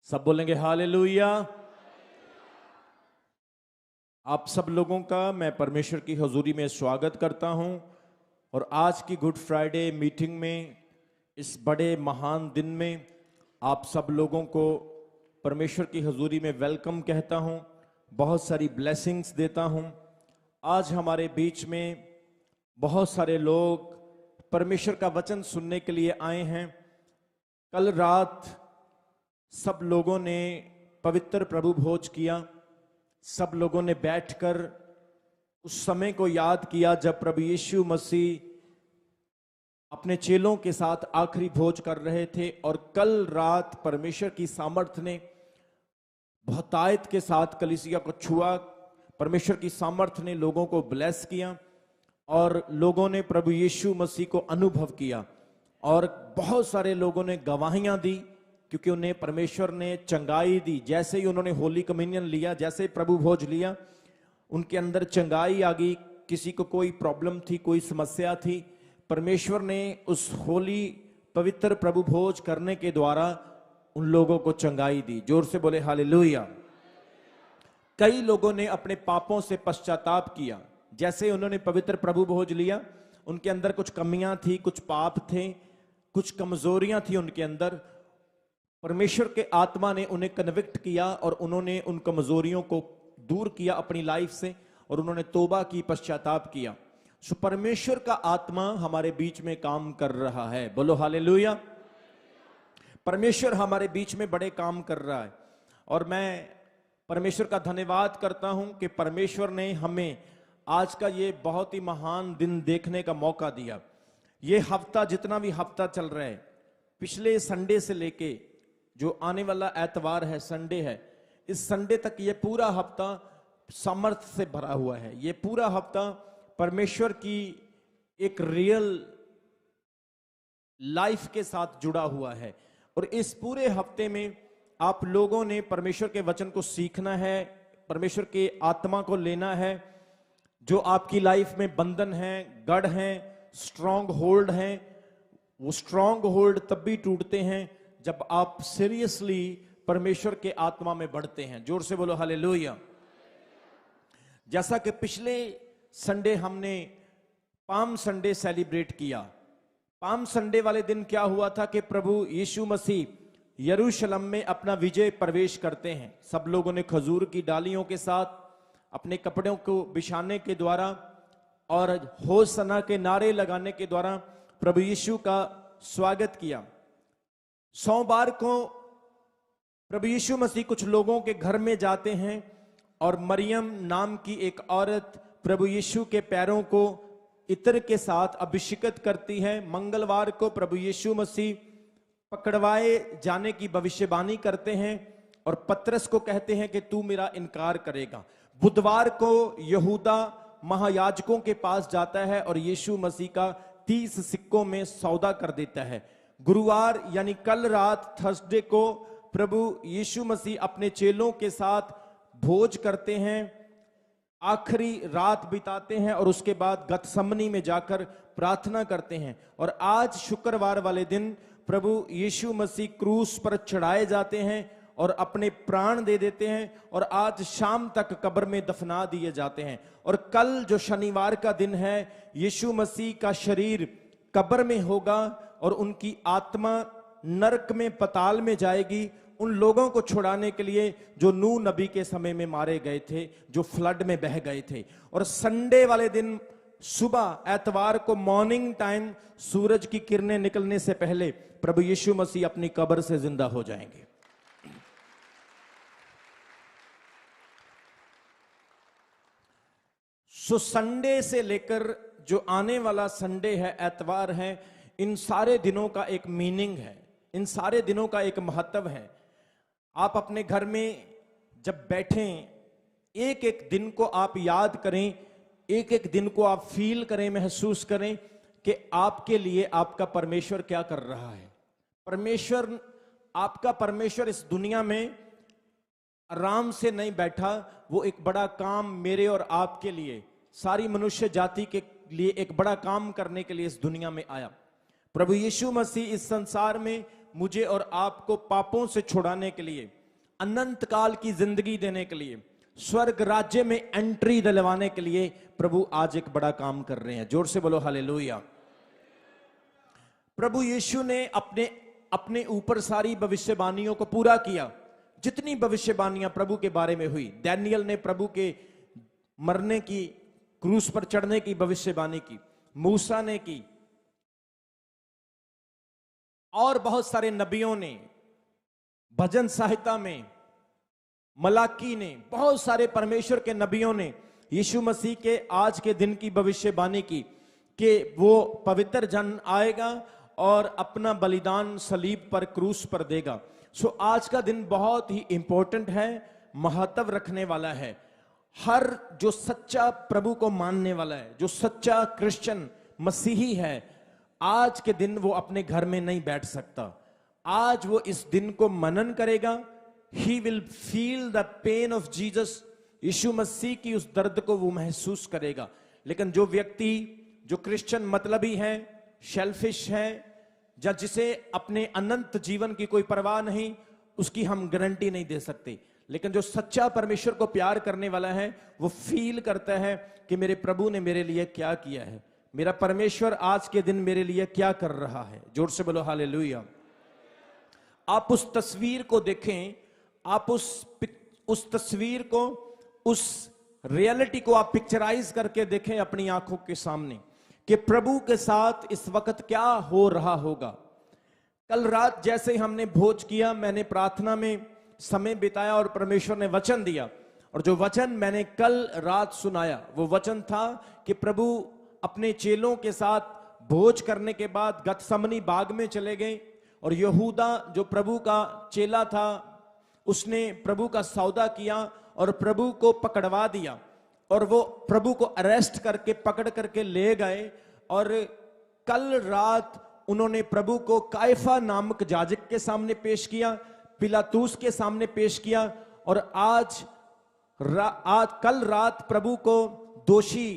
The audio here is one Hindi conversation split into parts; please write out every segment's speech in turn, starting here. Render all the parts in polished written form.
सब बोलेंगे हालेलुया। आप सब लोगों का मैं परमेश्वर की हजूरी में स्वागत करता हूं और आज की गुड फ्राइडे मीटिंग में इस बड़े महान दिन में आप सब लोगों को परमेश्वर की हजूरी में वेलकम कहता हूं, बहुत सारी ब्लेसिंग्स देता हूं। आज हमारे बीच में बहुत सारे लोग परमेश्वर का वचन सुनने के लिए आए हैं। कल रात सब लोगों ने पवित्र प्रभु भोज किया, सब लोगों ने बैठकर उस समय को याद किया जब प्रभु यीशु मसीह अपने चेलों के साथ आखिरी भोज कर रहे थे। और कल रात परमेश्वर की सामर्थ ने बहुतायत के साथ कलीसिया को छुआ। परमेश्वर की सामर्थ ने लोगों को ब्लेस किया और लोगों ने प्रभु यीशु मसीह को अनुभव किया और बहुत सारे लोगों ने गवाहियां दी क्योंकि उन्हें परमेश्वर ने चंगाई दी। जैसे ही उन्होंने होली कम्युनियन लिया, जैसे ही प्रभु भोज लिया, उनके अंदर चंगाई आ गई। किसी को कोई प्रॉब्लम थी, कोई समस्या थी, परमेश्वर ने उस होली पवित्र प्रभु भोज करने के द्वारा उन लोगों को चंगाई दी। जोर से बोले हालेलुया। कई लोगों ने अपने पापों से पश्चाताप किया। जैसे उन्होंने पवित्र प्रभु भोज लिया, उनके अंदर कुछ कमियां थी, कुछ पाप थे, कुछ कमजोरियां थी उनके अंदर। परमेश्वर के आत्मा ने उन्हें कन्विक्ट किया और उन्होंने उन कमजोरियों को दूर किया अपनी लाइफ से और उन्होंने तौबा की, पश्चाताप किया। सो परमेश्वर का आत्मा हमारे बीच में काम कर रहा है। बोलो हालेलुया। परमेश्वर हमारे बीच में बड़े काम कर रहा है और मैं परमेश्वर का धन्यवाद करता हूं कि परमेश्वर ने हमें आज का ये बहुत ही महान दिन देखने का मौका दिया। ये हफ्ता, जितना भी हफ्ता चल रहा है, पिछले संडे से लेके जो आने वाला एतवार है, संडे है, इस संडे तक ये पूरा हफ्ता सामर्थ्य से भरा हुआ है। ये पूरा हफ्ता परमेश्वर की एक रियल लाइफ के साथ जुड़ा हुआ है और इस पूरे हफ्ते में आप लोगों ने परमेश्वर के वचन को सीखना है, परमेश्वर के आत्मा को लेना है। जो आपकी लाइफ में बंधन है, गढ़ है, स्ट्रॉन्ग होल्ड है, वो स्ट्रॉन्ग होल्ड तब भी टूटते हैं जब आप सीरियसली परमेश्वर के आत्मा में बढ़ते हैं। जोर से बोलो हालेलुया। जैसा कि पिछले संडे हमने पाम संडे सेलिब्रेट किया। पाम संडे वाले दिन क्या हुआ था कि प्रभु यीशु मसीह यरूशलेम में अपना विजय प्रवेश करते हैं। सब लोगों ने खजूर की डालियों के साथ अपने कपड़ों को बिछाने के द्वारा और होसना के नारे लगाने के द्वारा प्रभु यीशु का स्वागत किया। सोमवार को प्रभु यीशु मसीह कुछ लोगों के घर में जाते हैं और मरियम नाम की एक औरत प्रभु यीशु के पैरों को इत्र के साथ अभिषेकित करती है। मंगलवार को प्रभु यीशु मसीह पकड़वाए जाने की भविष्यवाणी करते हैं और पतरस को कहते हैं कि तू मेरा इनकार करेगा। बुधवार को यहूदा महायाजकों के पास जाता है और यीशु मसीह का 30 सिक्कों में सौदा कर देता है। गुरुवार यानी कल रात थर्सडे को प्रभु यीशु मसीह अपने चेलों के साथ भोज करते हैं, आखिरी रात बिताते हैं और उसके बाद गतसमनी में जाकर प्रार्थना करते हैं। और आज शुक्रवार वाले दिन प्रभु यीशु मसीह क्रूस पर चढ़ाए जाते हैं और अपने प्राण दे देते हैं और आज शाम तक कब्र में दफना दिए जाते हैं। और कल जो शनिवार का दिन है, यीशु मसीह का शरीर कब्र में होगा और उनकी आत्मा नरक में, पताल में जाएगी उन लोगों को छुड़ाने के लिए जो नूह नबी के समय में मारे गए थे, जो फ्लड में बह गए थे। और संडे वाले दिन सुबह एतवार को मॉर्निंग टाइम सूरज की किरणें निकलने से पहले प्रभु यीशु मसीह अपनी कब्र से जिंदा हो जाएंगे। सो संडे से लेकर जो आने वाला संडे है, एतवार है, इन सारे दिनों का एक मीनिंग है, इन सारे दिनों का एक महत्व है। आप अपने घर में जब बैठें, एक एक दिन को आप याद करें, एक एक दिन को आप फील करें, महसूस करें कि आपके लिए आपका परमेश्वर क्या कर रहा है। परमेश्वर, आपका परमेश्वर इस दुनिया में आराम से नहीं बैठा, वो एक बड़ा काम मेरे और आपके लिए, सारी मनुष्य जाति के लिए एक बड़ा काम करने के लिए इस दुनिया में आया। प्रभु यीशु मसीह इस संसार में मुझे और आपको पापों से छुड़ाने के लिए, अनंत काल की जिंदगी देने के लिए, स्वर्ग राज्य में एंट्री दिलवाने के लिए प्रभु आज एक बड़ा काम कर रहे हैं। जोर से बोलो हालेलुया। प्रभु यीशु ने अपने ऊपर सारी भविष्यवाणियों को पूरा किया। जितनी भविष्यवाणियां प्रभु के बारे में हुई, डैनियल ने प्रभु के मरने की, क्रूस पर चढ़ने की भविष्यवाणी की, मूसा ने की, और बहुत सारे नबियों ने, भजन संहिता में मलाकी ने, बहुत सारे परमेश्वर के नबियों ने यीशु मसीह के आज के दिन की भविष्यवाणी की कि वो पवित्र जन आएगा और अपना बलिदान सलीब पर, क्रूस पर देगा। सो आज का दिन बहुत ही इंपॉर्टेंट है, महत्व रखने वाला है। हर जो सच्चा प्रभु को मानने वाला है, जो सच्चा क्रिश्चियन मसीही है, आज के दिन वो अपने घर में नहीं बैठ सकता। आज वो इस दिन को मनन करेगा। He will feel the pain of Jesus. यीशु मसीह की उस दर्द को वो महसूस करेगा। लेकिन जो व्यक्ति, जो क्रिश्चियन मतलबी है, शेल्फिश है, या जिसे अपने अनंत जीवन की कोई परवाह नहीं, उसकी हम गारंटी नहीं दे सकते। लेकिन जो सच्चा परमेश्वर को प्यार करने वाला है, वो फील करता है कि मेरे प्रभु ने मेरे लिए क्या किया है, मेरा परमेश्वर आज के दिन मेरे लिए क्या कर रहा है। जोर से बोलो हालेलुया। आप उस तस्वीर को देखें, आप उस तस्वीर को, उस रियलिटी को आप पिक्चराइज करके देखें अपनी आंखों के सामने कि प्रभु के साथ इस वक्त क्या हो रहा होगा। कल रात जैसे हमने भोज किया, मैंने प्रार्थना में समय बिताया और परमेश्वर ने वचन दिया, और जो वचन मैंने कल रात सुनाया वो वचन था कि प्रभु अपने चेलों के साथ भोज करने के बाद गतसमनी बाग में चले गए, और यहूदा जो प्रभु का चेला था, उसने प्रभु का सौदा किया और प्रभु को पकड़वा दिया, और वो प्रभु को अरेस्ट करके पकड़ करके ले गए। और कल रात उन्होंने प्रभु को कायफा नामक याजक के सामने पेश किया, पिलातूस के सामने पेश किया, और आज कल रात प्रभु को दोषी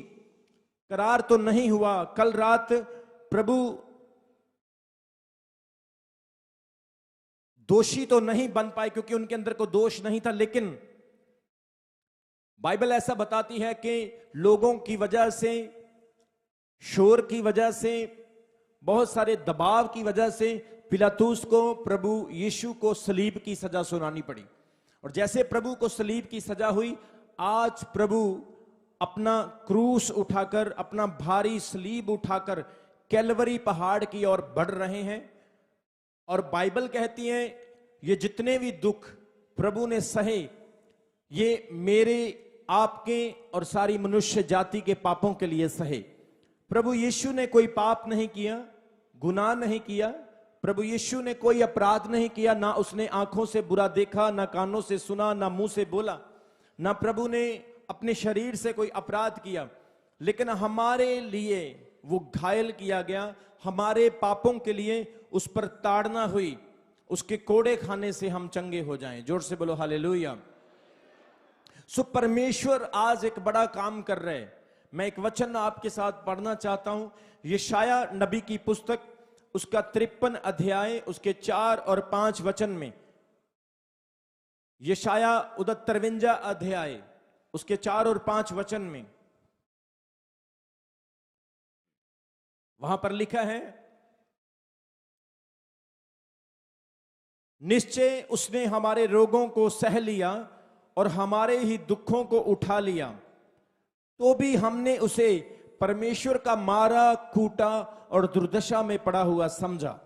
करार तो नहीं हुआ। कल रात प्रभु दोषी तो नहीं बन पाए क्योंकि उनके अंदर कोई दोष नहीं था, लेकिन बाइबल ऐसा बताती है कि लोगों की वजह से, शोर की वजह से, बहुत सारे दबाव की वजह से पिलातूस को प्रभु यीशु को सलीब की सजा सुनानी पड़ी। और जैसे प्रभु को सलीब की सजा हुई, आज प्रभु अपना क्रूस उठाकर, अपना भारी सलीब उठाकर कैलवरी पहाड़ की ओर बढ़ रहे हैं। और बाइबल कहती है ये जितने भी दुख प्रभु ने सहे, ये मेरे, आपके और सारी मनुष्य जाति के पापों के लिए सहे। प्रभु यीशु ने कोई पाप नहीं किया, गुनाह नहीं किया। प्रभु यीशु ने कोई अपराध नहीं किया, ना उसने आंखों से बुरा देखा, ना कानों से सुना, ना मुंह से बोला, ना प्रभु ने अपने शरीर से कोई अपराध किया। लेकिन हमारे लिए वो घायल किया गया, हमारे पापों के लिए उस पर ताड़ना हुई, उसके कोड़े खाने से हम चंगे हो जाएं। जोर से बोलो हालेलुया। सो परमेश्वर आज एक बड़ा काम कर रहे हैं। मैं एक वचन आपके साथ पढ़ना चाहता हूं, यशाया नबी की पुस्तक, उसका 53 अध्याय, उसके 4 और 5 वचन में। यशाया 53 अध्याय, उसके 4 और 5 वचन में वहां पर लिखा है, निश्चय उसने हमारे रोगों को सह लिया और हमारे ही दुखों को उठा लिया, तो भी हमने उसे परमेश्वर का मारा, कूटा और दुर्दशा में पड़ा हुआ समझा।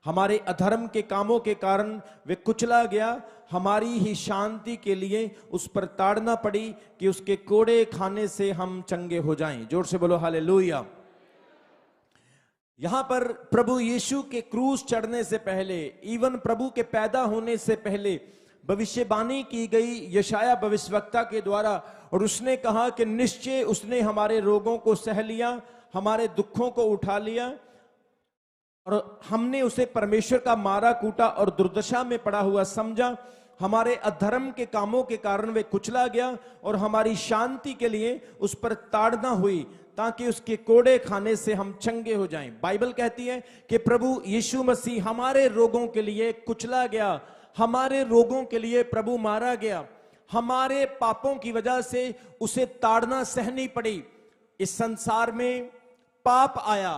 हमारे अधर्म के कामों के कारण वे कुचला गया, हमारी ही शांति के लिए उस पर ताड़ना पड़ी कि उसके कोड़े खाने से हम चंगे हो जाएं। जोर से बोलो हालेलुया। यहां पर प्रभु यीशु के क्रूस चढ़ने से पहले, इवन प्रभु के पैदा होने से पहले भविष्यवाणी की गई यशाया भविष्यवक्ता के द्वारा, और उसने कहा कि निश्चय उसने हमारे रोगों को सह लिया, हमारे दुखों को उठा लिया, और हमने उसे परमेश्वर का मारा, कूटा और दुर्दशा में पड़ा हुआ समझा। हमारे अधर्म के कामों के कारण वे कुचला गया और हमारी शांति के लिए उस पर ताड़ना हुई, ताकि उसके कोड़े खाने से हम चंगे हो जाएं। बाइबल कहती है कि प्रभु यीशु मसीह हमारे रोगों के लिए कुचला गया, हमारे रोगों के लिए प्रभु मारा गया, हमारे पापों की वजह से उसे ताड़ना सहनी पड़ी। इस संसार में पाप आया।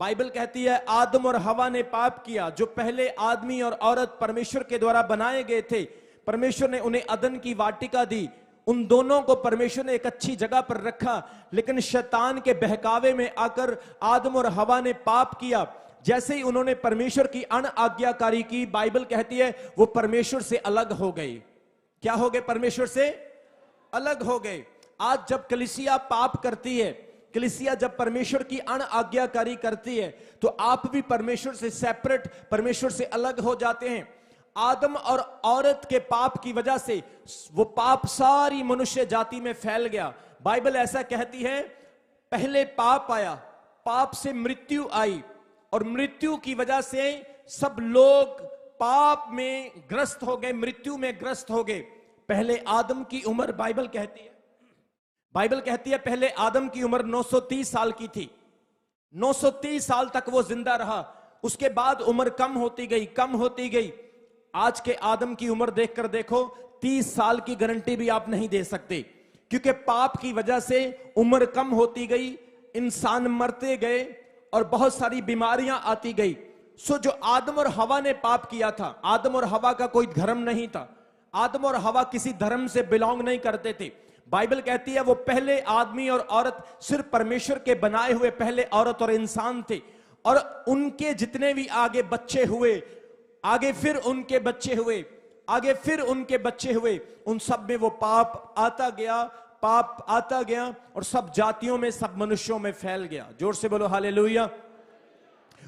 बाइबल कहती है आदम और हवा ने पाप किया। जो पहले आदमी और औरत परमेश्वर के द्वारा बनाए गए थे, परमेश्वर ने उन्हें अदन की वाटिका दी, उन दोनों को परमेश्वर ने एक अच्छी जगह पर रखा। लेकिन शैतान के बहकावे में आकर आदम और हवा ने पाप किया। जैसे ही उन्होंने परमेश्वर की अनआज्ञाकारी की, बाइबल कहती है वो परमेश्वर से अलग हो गए। क्या हो गए? परमेश्वर से अलग हो गए। आज जब कलीसिया पाप करती है, कलीसिया जब परमेश्वर की अनआज्ञाकारी करती है, तो आप भी परमेश्वर से सेपरेट, परमेश्वर से अलग हो जाते हैं। आदम और औरत के पाप की वजह से वो पाप सारी मनुष्य जाति में फैल गया। बाइबल ऐसा कहती है पहले पाप आया, पाप से मृत्यु आई, और मृत्यु की वजह से सब लोग पाप में ग्रस्त हो गए, मृत्यु में ग्रस्त हो गए। पहले आदम की उम्र, बाइबल कहती है पहले आदम की उम्र 930 साल की थी। 930 साल तक वो जिंदा रहा। उसके बाद उम्र कम होती गई। आज के आदम की उम्र देखकर देखो, 30 साल की गारंटी भी आप नहीं दे सकते, क्योंकि पाप की वजह से उम्र कम होती गई, इंसान मरते गए और बहुत सारी बीमारियां आती गई। सो जो आदम और हवा ने पाप किया था, आदम और हवा का कोई धर्म नहीं था, आदम और हवा किसी धर्म से बिलोंग नहीं करते थे। बाइबल कहती है वो पहले आदमी और औरत सिर्फ परमेश्वर के बनाए हुए पहले औरत और इंसान थे, और उनके जितने भी आगे बच्चे हुए, आगे फिर उनके बच्चे हुए, आगे फिर उनके बच्चे हुए, उन सब में वो पाप आता गया और सब जातियों में, सब मनुष्यों में फैल गया। जोर से बोलो हालेलुया।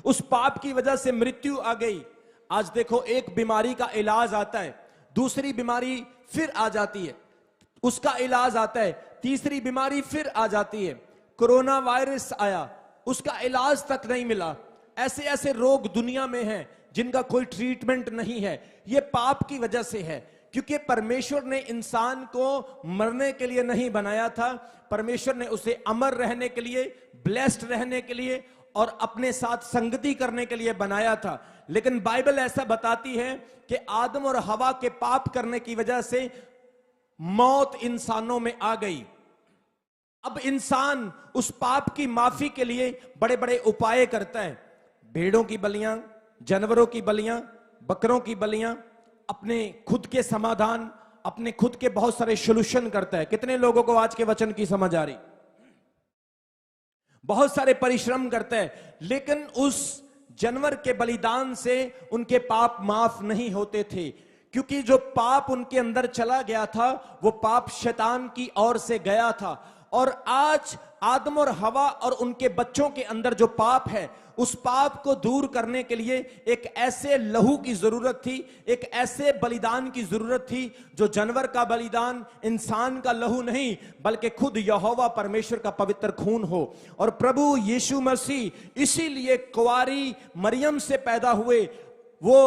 उस पाप की वजह से मृत्यु आ गई। आज देखो एक बीमारी का इलाज आता है, दूसरी बीमारी फिर आ जाती है, उसका इलाज आता है, तीसरी बीमारी फिर आ जाती है। कोरोना वायरस आया, उसका इलाज तक नहीं मिला। ऐसे ऐसे रोग दुनिया में हैं जिनका कोई ट्रीटमेंट नहीं है। यह पाप की वजह से है, क्योंकि परमेश्वर ने इंसान को मरने के लिए नहीं बनाया था। परमेश्वर ने उसे अमर रहने के लिए, ब्लेस्ड रहने के लिए और अपने साथ संगति करने के लिए बनाया था। लेकिन बाइबल ऐसा बताती है कि आदम और हवा के पाप करने की वजह से मौत इंसानों में आ गई। अब इंसान उस पाप की माफी के लिए बड़े बड़े उपाय करता है। भेड़ों की बलियां, जानवरों की बलियां, बकरों की बलियां, अपने खुद के समाधान, अपने खुद के बहुत सारे सॉल्यूशन करता है। कितने लोगों को आज के वचन की समझ आ रही? बहुत सारे परिश्रम करता है, लेकिन उस जानवर के बलिदान से उनके पाप माफ नहीं होते थे, क्योंकि जो पाप उनके अंदर चला गया था वो पाप शैतान की ओर से गया था। और आज आदम और हवा और उनके बच्चों के अंदर जो पाप है, उस पाप को दूर करने के लिए एक ऐसे लहू की जरूरत थी, एक ऐसे बलिदान की जरूरत थी जो जानवर का बलिदान, इंसान का लहू नहीं, बल्कि खुद यहोवा परमेश्वर का पवित्र खून हो। और प्रभु यीशु मसीह इसीलिए कुंवारी मरियम से पैदा हुए। वो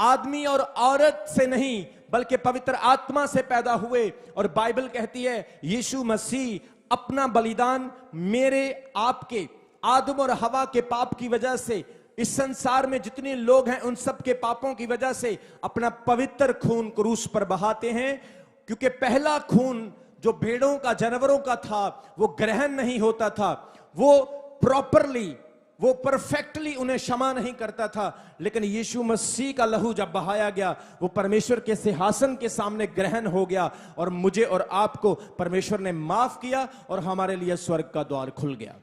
आदमी और औरत से नहीं, बल्कि पवित्र आत्मा से पैदा हुए। और बाइबल कहती है यीशु मसीह अपना बलिदान मेरे आपके, आदम और हवा के पाप की वजह से, इस संसार में जितने लोग हैं उन सब के पापों की वजह से अपना पवित्र खून क्रूस पर बहाते हैं। क्योंकि पहला खून जो भेड़ों का, जानवरों का था, वो ग्रहण नहीं होता था, वो प्रॉपरली, वो परफेक्टली उन्हें क्षमा नहीं करता था। लेकिन यीशु मसीह का लहू जब बहाया गया, वो परमेश्वर के सिंहासन के सामने ग्रहण हो गया, और मुझे और आपको परमेश्वर ने माफ किया और हमारे लिए स्वर्ग का द्वार खुल गया।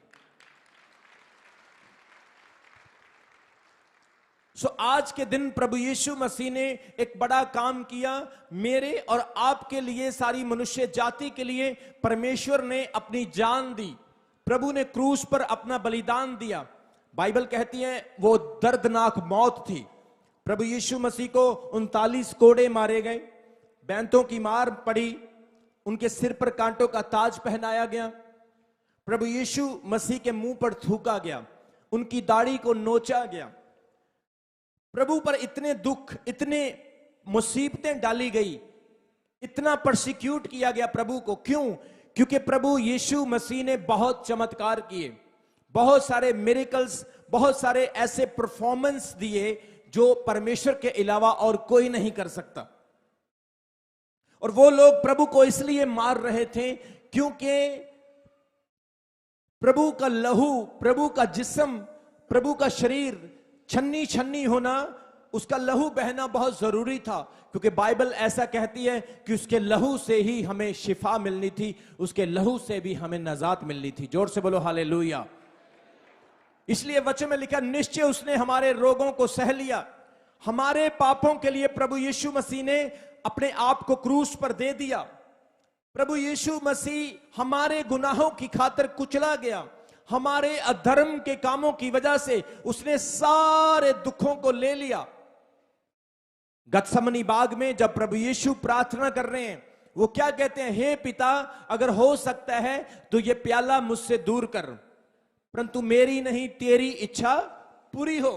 सो आज के दिन प्रभु यीशु मसीह ने एक बड़ा काम किया मेरे और आपके लिए, सारी मनुष्य जाति के लिए। परमेश्वर ने अपनी जान दी, प्रभु ने क्रूस पर अपना बलिदान दिया। बाइबल कहती है वो दर्दनाक मौत थी। प्रभु यीशु मसीह को 39 कोड़े मारे गए, बैंतों की मार पड़ी, उनके सिर पर कांटों का ताज पहनाया गया, प्रभु यीशु मसीह के मुंह पर थूका गया, उनकी दाढ़ी को नोचा गया। प्रभु पर इतने दुख, इतने मुसीबतें डाली गई, इतना परसिक्यूट किया गया प्रभु को। क्यों? क्योंकि प्रभु यीशु मसीह ने बहुत चमत्कार किए, बहुत सारे मिरेकल्स, बहुत सारे ऐसे परफॉर्मेंस दिए जो परमेश्वर के अलावा और कोई नहीं कर सकता। और वो लोग प्रभु को इसलिए मार रहे थे क्योंकि प्रभु का लहू, प्रभु का जिस्म, प्रभु का शरीर छन्नी छन्नी होना, उसका लहू बहना बहुत जरूरी था, क्योंकि बाइबल ऐसा कहती है कि उसके लहू से ही हमें शिफा मिलनी थी, उसके लहू से भी हमें नजात मिलनी थी। जोर से बोलो हालेलुया। इसलिए वचन में लिखा, निश्चय उसने हमारे रोगों को सह लिया। हमारे पापों के लिए प्रभु यीशु मसीह ने अपने आप को क्रूस पर दे दिया। प्रभु यीशु मसीह हमारे गुनाहों की खातिर कुचला गया। हमारे अधर्म के कामों की वजह से उसने सारे दुखों को ले लिया। गतसमनी बाग में जब प्रभु यीशु प्रार्थना कर रहे हैं, वो क्या कहते हैं? हे पिता, अगर हो सकता है तो ये प्याला मुझसे दूर कर, परंतु मेरी नहीं तेरी इच्छा पूरी हो।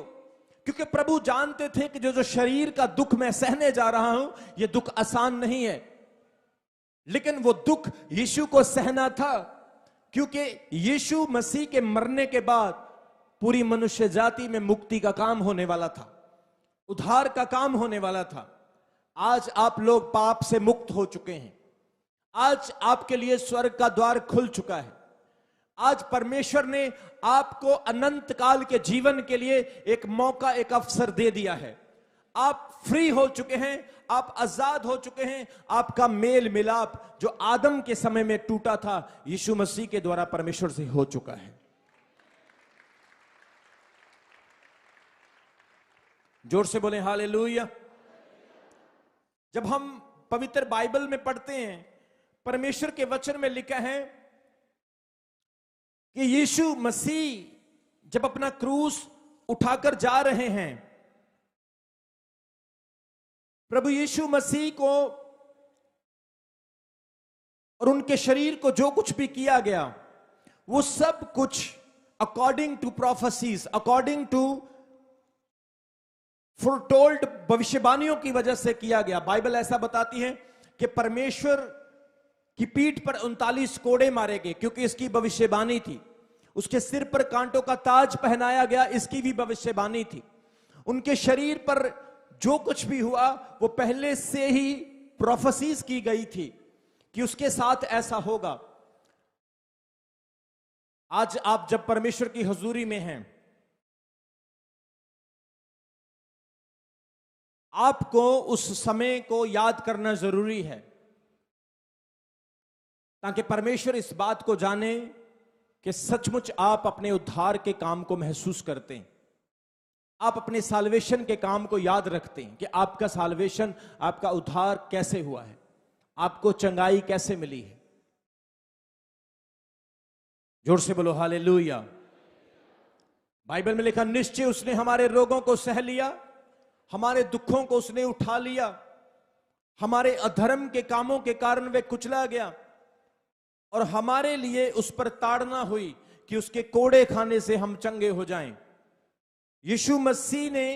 क्योंकि प्रभु जानते थे कि जो शरीर का दुख मैं सहने जा रहा हूं, ये दुख आसान नहीं है, लेकिन वो दुख यीशु को सहना था, क्योंकि यीशु मसीह के मरने के बाद पूरी मनुष्य जाति में मुक्ति का काम होने वाला था, उद्धार का काम होने वाला था। आज आप लोग पाप से मुक्त हो चुके हैं। आज आपके लिए स्वर्ग का द्वार खुल चुका है। आज परमेश्वर ने आपको अनंत काल के जीवन के लिए एक मौका, एक अवसर दे दिया है। आप फ्री हो चुके हैं, आप आजाद हो चुके हैं। आपका मेल मिलाप जो आदम के समय में टूटा था, यीशु मसीह के द्वारा परमेश्वर से हो चुका है। जोर से बोले हालेलुया। जब हम पवित्र बाइबल में पढ़ते हैं, परमेश्वर के वचन में लिखा है कि यीशु मसीह जब अपना क्रूस उठाकर जा रहे हैं, प्रभु यीशु मसीह को और उनके शरीर को जो कुछ भी किया गया, वो सब कुछ according to prophecies, according to foretold भविष्यवाणियों की वजह से किया गया। बाइबल ऐसा बताती है कि परमेश्वर की पीठ पर 39 कोड़े मारे गए, क्योंकि इसकी भविष्यवाणी थी। उसके सिर पर कांटों का ताज पहनाया गया, इसकी भी भविष्यवाणी थी। उनके शरीर पर जो कुछ भी हुआ वो पहले से ही प्रोफेसीज की गई थी कि उसके साथ ऐसा होगा। आज आप जब परमेश्वर की हुजूरी में हैं, आपको उस समय को याद करना जरूरी है, ताकि परमेश्वर इस बात को जाने कि सचमुच आप अपने उद्धार के काम को महसूस करते हैं। आप अपने साल्वेशन के काम को याद रखते हैं कि आपका साल्वेशन, आपका उद्धार कैसे हुआ है, आपको चंगाई कैसे मिली है। जोर से बोलो हालेलुया। बाइबल में लिखा, निश्चय उसने हमारे रोगों को सह लिया, हमारे दुखों को उसने उठा लिया। हमारे अधर्म के कामों के कारण वे कुचला गया और हमारे लिए उस पर ताड़ना हुई कि उसके कोड़े खाने से हम चंगे हो जाएं। यीशु मसीह ने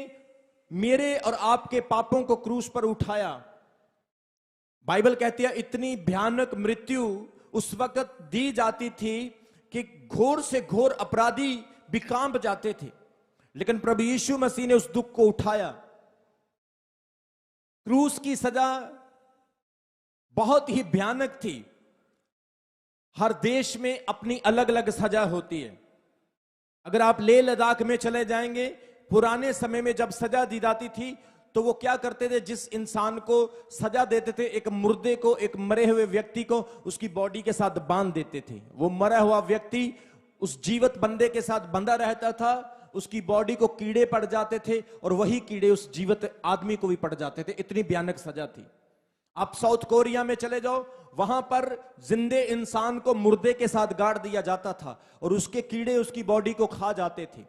मेरे और आपके पापों को क्रूस पर उठाया। बाइबल कहती है इतनी भयानक मृत्यु उस वक्त दी जाती थी कि घोर से घोर अपराधी भी कांप जाते थे, लेकिन प्रभु यीशु मसीह ने उस दुख को उठाया। क्रूस की सजा बहुत ही भयानक थी। हर देश में अपनी अलग अलग सजा होती है। अगर आप लेह लद्दाख में चले जाएंगे, पुराने समय में जब सजा दी जाती थी तो वो क्या करते थे, जिस इंसान को सजा देते थे, एक मुर्दे को, एक मरे हुए व्यक्ति को उसकी बॉडी के साथ बांध देते थे। वो मरा हुआ व्यक्ति उस जीवित बंदे के साथ बंधा रहता था, उसकी बॉडी को कीड़े पड़ जाते थे और वही कीड़े उस जीवित आदमी को भी पड़ जाते थे। इतनी भयानक सजा थी। आप साउथ कोरिया में चले जाओ, वहां पर जिंदे इंसान को मुर्दे के साथ गाड़ दिया जाता था और उसके कीड़े उसकी बॉडी को खा जाते थे।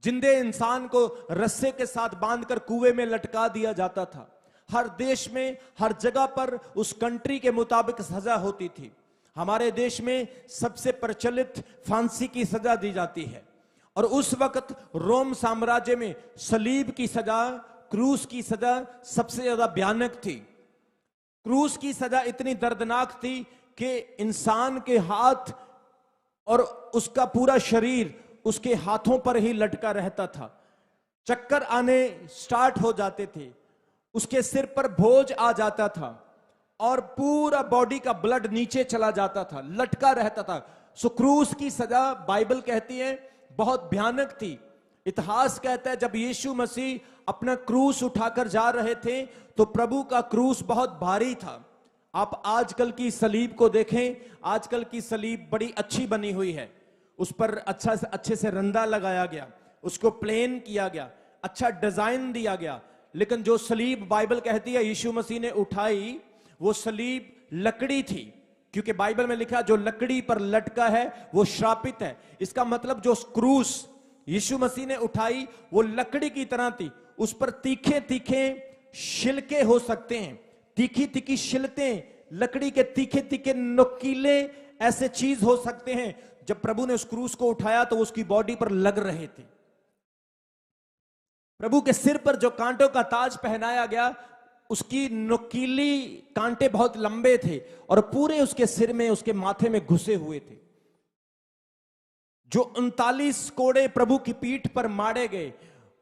जिंदे इंसान को रस्से के साथ बांधकर कुएं में लटका दिया जाता था। हर देश में, हर जगह पर उस कंट्री के मुताबिक सजा होती थी। हमारे देश में सबसे प्रचलित फांसी की सजा दी जाती है, और उस वक्त रोम साम्राज्य में सलीब की सजा, क्रूस की सजा सबसे ज्यादा भयानक थी। क्रूस की सजा इतनी दर्दनाक थी कि इंसान के हाथ और उसका पूरा शरीर उसके हाथों पर ही लटका रहता था। चक्कर आने स्टार्ट हो जाते थे, उसके सिर पर बोझ आ जाता था और पूरा बॉडी का ब्लड नीचे चला जाता था, लटका रहता था। सो क्रूस की सजा बाइबल कहती है बहुत भयानक थी। इतिहास कहता है जब यीशु मसीह अपना क्रूस उठाकर जा रहे थे तो प्रभु का क्रूस बहुत भारी था। आप आजकल की सलीब को देखें, आजकल की सलीब बड़ी अच्छी बनी हुई है, उस पर अच्छे से रंदा लगाया गया, उसको प्लेन किया गया, अच्छा डिजाइन दिया गया। लेकिन जो सलीब बाइबल कहती है यीशु मसीह ने उठाई, वो सलीब लकड़ी थी, क्योंकि बाइबल में लिखा जो लकड़ी पर लटका है वो श्रापित है। इसका मतलब जो क्रूस यीशु मसीह ने उठाई वो लकड़ी की तरह थी, उस पर तीखे तीखे छिलके हो सकते हैं, तीखी तीखी छिलतें, लकड़ी के तीखे तीखे नुकीले ऐसे चीज हो सकते हैं। जब प्रभु ने उस क्रूस को उठाया तो उसकी बॉडी पर लग रहे थे। प्रभु के सिर पर जो कांटों का ताज पहनाया गया, उसकी नुकीली कांटे बहुत लंबे थे और पूरे उसके सिर में, उसके माथे में घुसे हुए थे। जो 39 कोड़े प्रभु की पीठ पर मारे गए,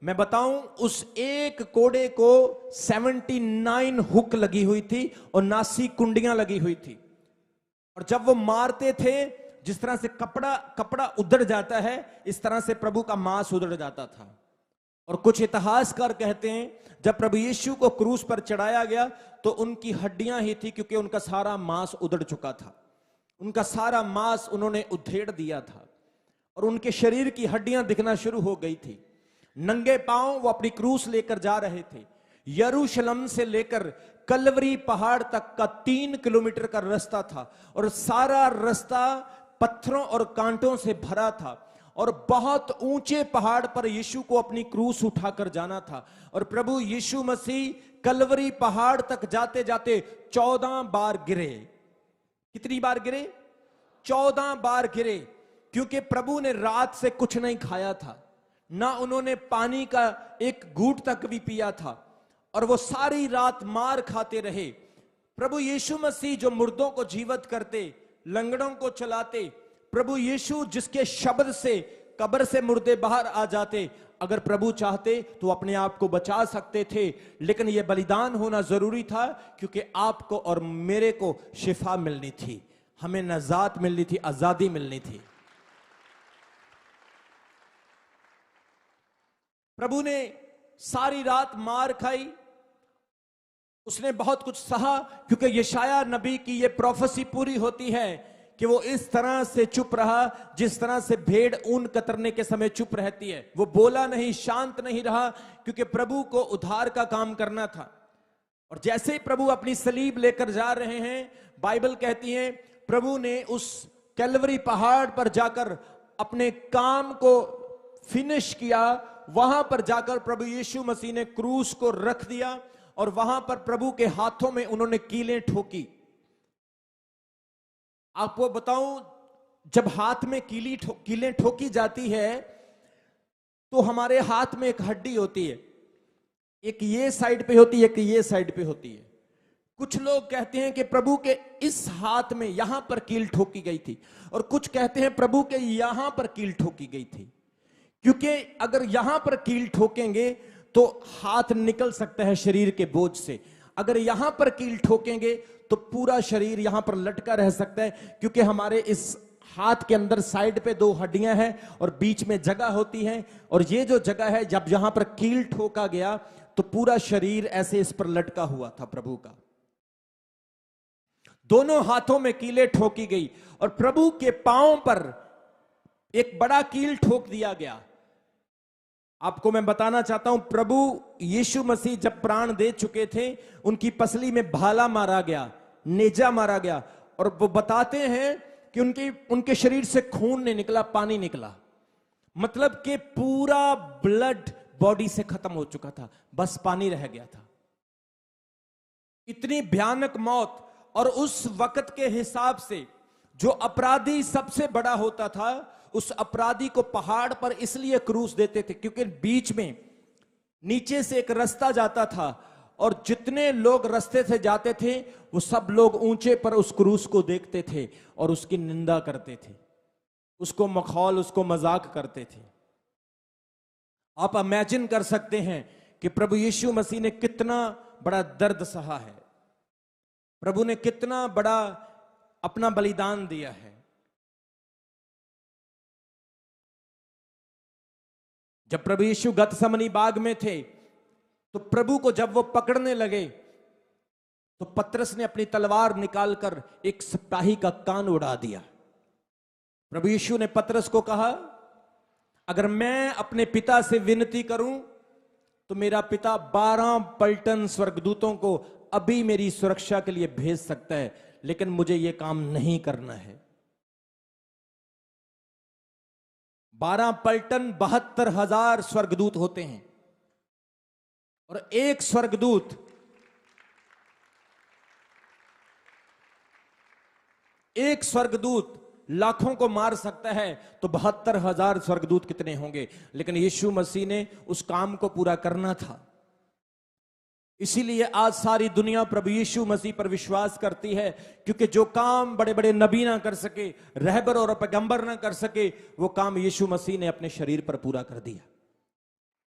मैं बताऊं उस एक कोड़े को 79 हुक लगी हुई थी और 89 कुंडियां लगी हुई थी। और जब वो मारते थे, जिस तरह से कपड़ा उधड़ जाता है, इस तरह से प्रभु का मांस उधड़ जाता था। और कुछ इतिहासकार कहते हैं जब प्रभु यीशु को क्रूस पर चढ़ाया गया तो उनकी हड्डियां ही थी, क्योंकि उनका सारा मांस उधड़ चुका था, उनका सारा मांस उन्होंने उधेड़ दिया था और उनके शरीर की हड्डियां दिखना शुरू हो गई थी। नंगे पांव वो अपनी क्रूस लेकर जा रहे थे। यरूशलेम से लेकर कलवरी पहाड़ तक का 3 किलोमीटर का रास्ता था और सारा रास्ता पत्थरों और कांटों से भरा था और बहुत ऊंचे पहाड़ पर यीशु को अपनी क्रूस उठाकर जाना था। और प्रभु यीशु मसीह कलवरी पहाड़ तक जाते जाते 14 बार गिरे। कितनी बार गिरे? 14 बार गिरे, क्योंकि प्रभु ने रात से कुछ नहीं खाया था, ना उन्होंने पानी का एक घूंट तक भी पिया था और वो सारी रात मार खाते रहे। प्रभु यीशु मसीह जो मुर्दों को जीवित करते, लंगड़ों को चलाते, प्रभु यीशु जिसके शब्द से कब्र से मुर्दे बाहर आ जाते, अगर प्रभु चाहते तो अपने आप को बचा सकते थे, लेकिन यह बलिदान होना जरूरी था, क्योंकि आपको और मेरे को शिफा मिलनी थी, हमें नजात मिलनी थी, आजादी मिलनी थी। प्रभु ने सारी रात मार खाई, उसने बहुत कुछ सहा, क्योंकि यशाया नबी की यह प्रोफेसी पूरी होती है कि वो इस तरह से चुप रहा जिस तरह से भेड़ ऊन कतरने के समय चुप रहती है। वो बोला नहीं, शांत नहीं रहा, क्योंकि प्रभु को उद्धार का काम करना था। और जैसे ही प्रभु अपनी सलीब लेकर जा रहे हैं, बाइबल कहती है प्रभु ने उस कैलवरी पहाड़ पर जाकर अपने काम को फिनिश किया। वहां पर जाकर प्रभु यीशु मसीह ने क्रूस को रख दिया और वहां पर प्रभु के हाथों में उन्होंने कीलें ठोकी। आपको बताऊं, जब हाथ में कीलें ठोकी जाती है तो हमारे हाथ में एक हड्डी होती है, एक ये साइड पे होती है, एक ये साइड पे होती है। कुछ लोग कहते हैं कि प्रभु के इस हाथ में यहां पर कील ठोकी गई थी, और कुछ कहते हैं प्रभु के यहां पर कील ठोकी गई थी, क्योंकि अगर यहां पर कील ठोकेंगे तो हाथ निकल सकता है शरीर के बोझ से, अगर यहां पर कील ठोकेंगे तो पूरा शरीर यहां पर लटका रह सकता है, क्योंकि हमारे इस हाथ के अंदर साइड पे 2 हड्डियां हैं और बीच में जगह होती है, और ये जो जगह है, जब यहां पर कील ठोका गया तो पूरा शरीर ऐसे इस पर लटका हुआ था प्रभु का। दोनों हाथों में कीलें ठोकी गई और प्रभु के पांव पर एक बड़ा कील ठोक दिया गया। आपको मैं बताना चाहता हूं, प्रभु यीशु मसीह जब प्राण दे चुके थे, उनकी पसली में भाला मारा गया, नेजा मारा गया, और वो बताते हैं कि उनके शरीर से खून नहीं निकला, पानी निकला। मतलब कि पूरा ब्लड बॉडी से खत्म हो चुका था, बस पानी रह गया था। इतनी भयानक मौत। और उस वक्त के हिसाब से जो अपराधी सबसे बड़ा होता था, उस अपराधी को पहाड़ पर इसलिए क्रूस देते थे क्योंकि बीच में नीचे से एक रास्ता जाता था, और जितने लोग रास्ते से जाते थे वो सब लोग ऊंचे पर उस क्रूस को देखते थे और उसकी निंदा करते थे, उसको मखौल, उसको मजाक करते थे। आप इमेजिन कर सकते हैं कि प्रभु यीशु मसीह ने कितना बड़ा दर्द सहा है, प्रभु ने कितना बड़ा अपना बलिदान दिया है। जब प्रभु यीशु गतसमनी बाग में थे तो प्रभु को जब वो पकड़ने लगे तो पतरस ने अपनी तलवार निकालकर एक सिपाही का कान उड़ा दिया। प्रभु यीशु ने पतरस को कहा, अगर मैं अपने पिता से विनती करूं तो मेरा पिता 12 पलटन स्वर्गदूतों को अभी मेरी सुरक्षा के लिए भेज सकता है, लेकिन मुझे यह काम नहीं करना है। 12 पलटन 72,000 स्वर्गदूत होते हैं और एक स्वर्गदूत लाखों को मार सकता है, तो 72,000 स्वर्गदूत कितने होंगे। लेकिन यीशु मसीह ने उस काम को पूरा करना था। इसीलिए आज सारी दुनिया प्रभु यीशु मसीह पर विश्वास करती है, क्योंकि जो काम बड़े बड़े नबी ना कर सके, रहबर और पैगंबर ना कर सके, वो काम यीशु मसीह ने अपने शरीर पर पूरा कर दिया।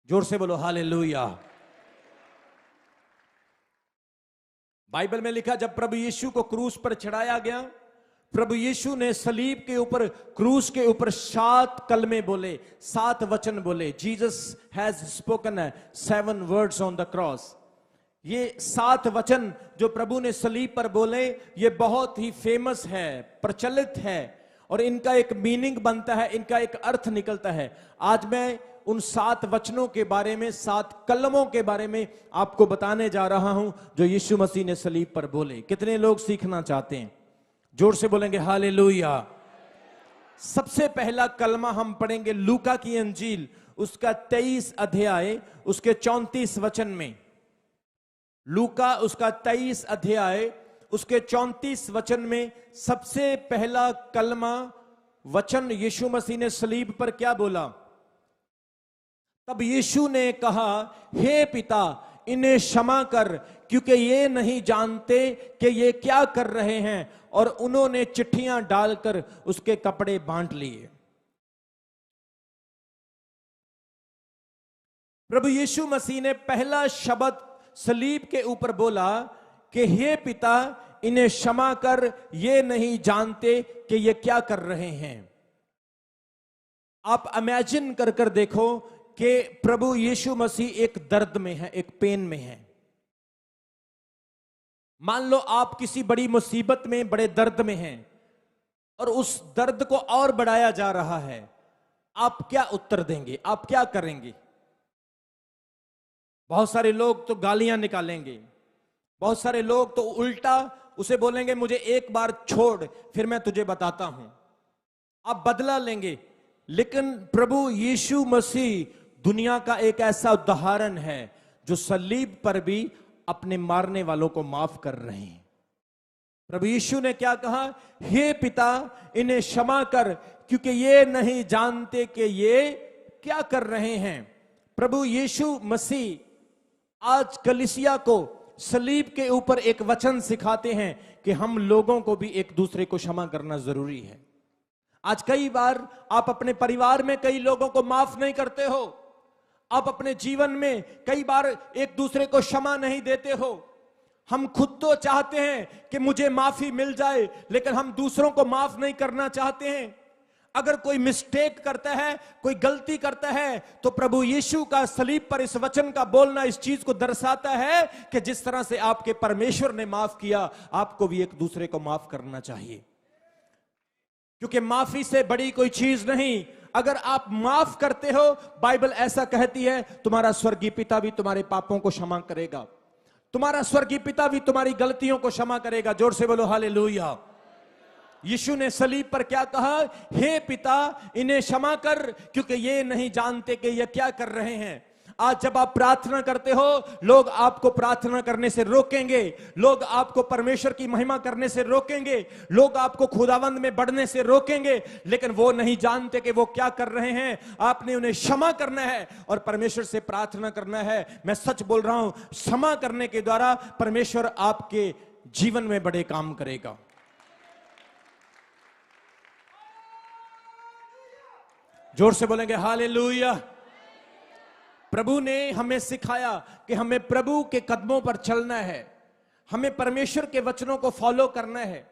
जोर से बोलो हालेलुया। बाइबल में लिखा, जब प्रभु यीशु को क्रूस पर चढ़ाया गया, प्रभु यीशु ने सलीब के ऊपर, क्रूस के ऊपर 7 कलमे बोले, 7 वचन बोले। Jesus has spoken 7 words on the cross. ये 7 वचन जो प्रभु ने सलीब पर बोले, ये बहुत ही फेमस है, प्रचलित है, और इनका एक मीनिंग बनता है, इनका एक अर्थ निकलता है। आज मैं उन 7 वचनों के बारे में, 7 कलमों के बारे में आपको बताने जा रहा हूं जो यीशु मसीह ने सलीब पर बोले। कितने लोग सीखना चाहते हैं? जोर से बोलेंगे हालेलुया। सबसे पहला कलमा हम पढ़ेंगे लूका की अंजील, उसका 23 अध्याय, उसके 34 वचन में। लूका उसका 23 अध्याय, उसके 34 वचन में सबसे पहला कलमा वचन यीशु मसीह ने सलीब पर क्या बोला? तब यीशु ने कहा, हे पिता, इन्हें क्षमा कर, क्योंकि ये नहीं जानते कि ये क्या कर रहे हैं। और उन्होंने चिट्ठियां डालकर उसके कपड़े बांट लिए। प्रभु यीशु मसीह ने पहला शब्द सलीब के ऊपर बोला कि हे पिता, इन्हें क्षमा कर, ये नहीं जानते कि ये क्या कर रहे हैं। आप इमेजिन कर कर देखो कि प्रभु यीशु मसीह एक दर्द में है, एक पेन में है। मान लो आप किसी बड़ी मुसीबत में, बड़े दर्द में हैं, और उस दर्द को और बढ़ाया जा रहा है। आप क्या उत्तर देंगे? आप क्या करेंगे? बहुत सारे लोग तो गालियां निकालेंगे, बहुत सारे लोग तो उल्टा उसे बोलेंगे, मुझे एक बार छोड़, फिर मैं तुझे बताता हूं। आप बदला लेंगे। लेकिन प्रभु यीशु मसीह दुनिया का एक ऐसा उदाहरण है जो सलीब पर भी अपने मारने वालों को माफ कर रहे हैं। प्रभु यीशु ने क्या कहा? हे पिता, इन्हें क्षमा कर, क्योंकि ये नहीं जानते कि ये क्या कर रहे हैं। प्रभु यीशु मसीह आज कलीसिया को सलीब के ऊपर एक वचन सिखाते हैं कि हम लोगों को भी एक दूसरे को क्षमा करना जरूरी है। आज कई बार आप अपने परिवार में कई लोगों को माफ नहीं करते हो। आप अपने जीवन में कई बार एक दूसरे को क्षमा नहीं देते हो। हम खुद तो चाहते हैं कि मुझे माफी मिल जाए, लेकिन हम दूसरों को माफ नहीं करना चाहते हैं। अगर कोई मिस्टेक करता है, कोई गलती करता है, तो प्रभु यीशु का सलीब पर इस वचन का बोलना इस चीज को दर्शाता है कि जिस तरह से आपके परमेश्वर ने माफ किया, आपको भी एक दूसरे को माफ करना चाहिए। क्योंकि माफी से बड़ी कोई चीज नहीं। अगर आप माफ करते हो, बाइबल ऐसा कहती है, तुम्हारा स्वर्गीय पिता भी तुम्हारे पापों को क्षमा करेगा, तुम्हारा स्वर्गीय पिता भी तुम्हारी गलतियों को क्षमा करेगा। जोर से बोलो हालेलुया। यीशु ने सलीब पर क्या कहा? हे पिता, इन्हें क्षमा कर, क्योंकि ये नहीं जानते कि ये क्या कर रहे हैं। आज जब आप प्रार्थना करते हो, लोग आपको प्रार्थना करने से रोकेंगे, लोग आपको परमेश्वर की महिमा करने से रोकेंगे, लोग आपको खुदावंद में बढ़ने से रोकेंगे, लेकिन वो नहीं जानते कि वो क्या कर रहे हैं। आपने उन्हें क्षमा करना है और परमेश्वर से प्रार्थना करना है। मैं सच बोल रहा हूं, क्षमा करने के द्वारा परमेश्वर आपके जीवन में बड़े काम करेगा। जोर से बोलेंगे हालेलुया। प्रभु ने हमें सिखाया कि हमें प्रभु के कदमों पर चलना है, हमें परमेश्वर के वचनों को फॉलो करना है।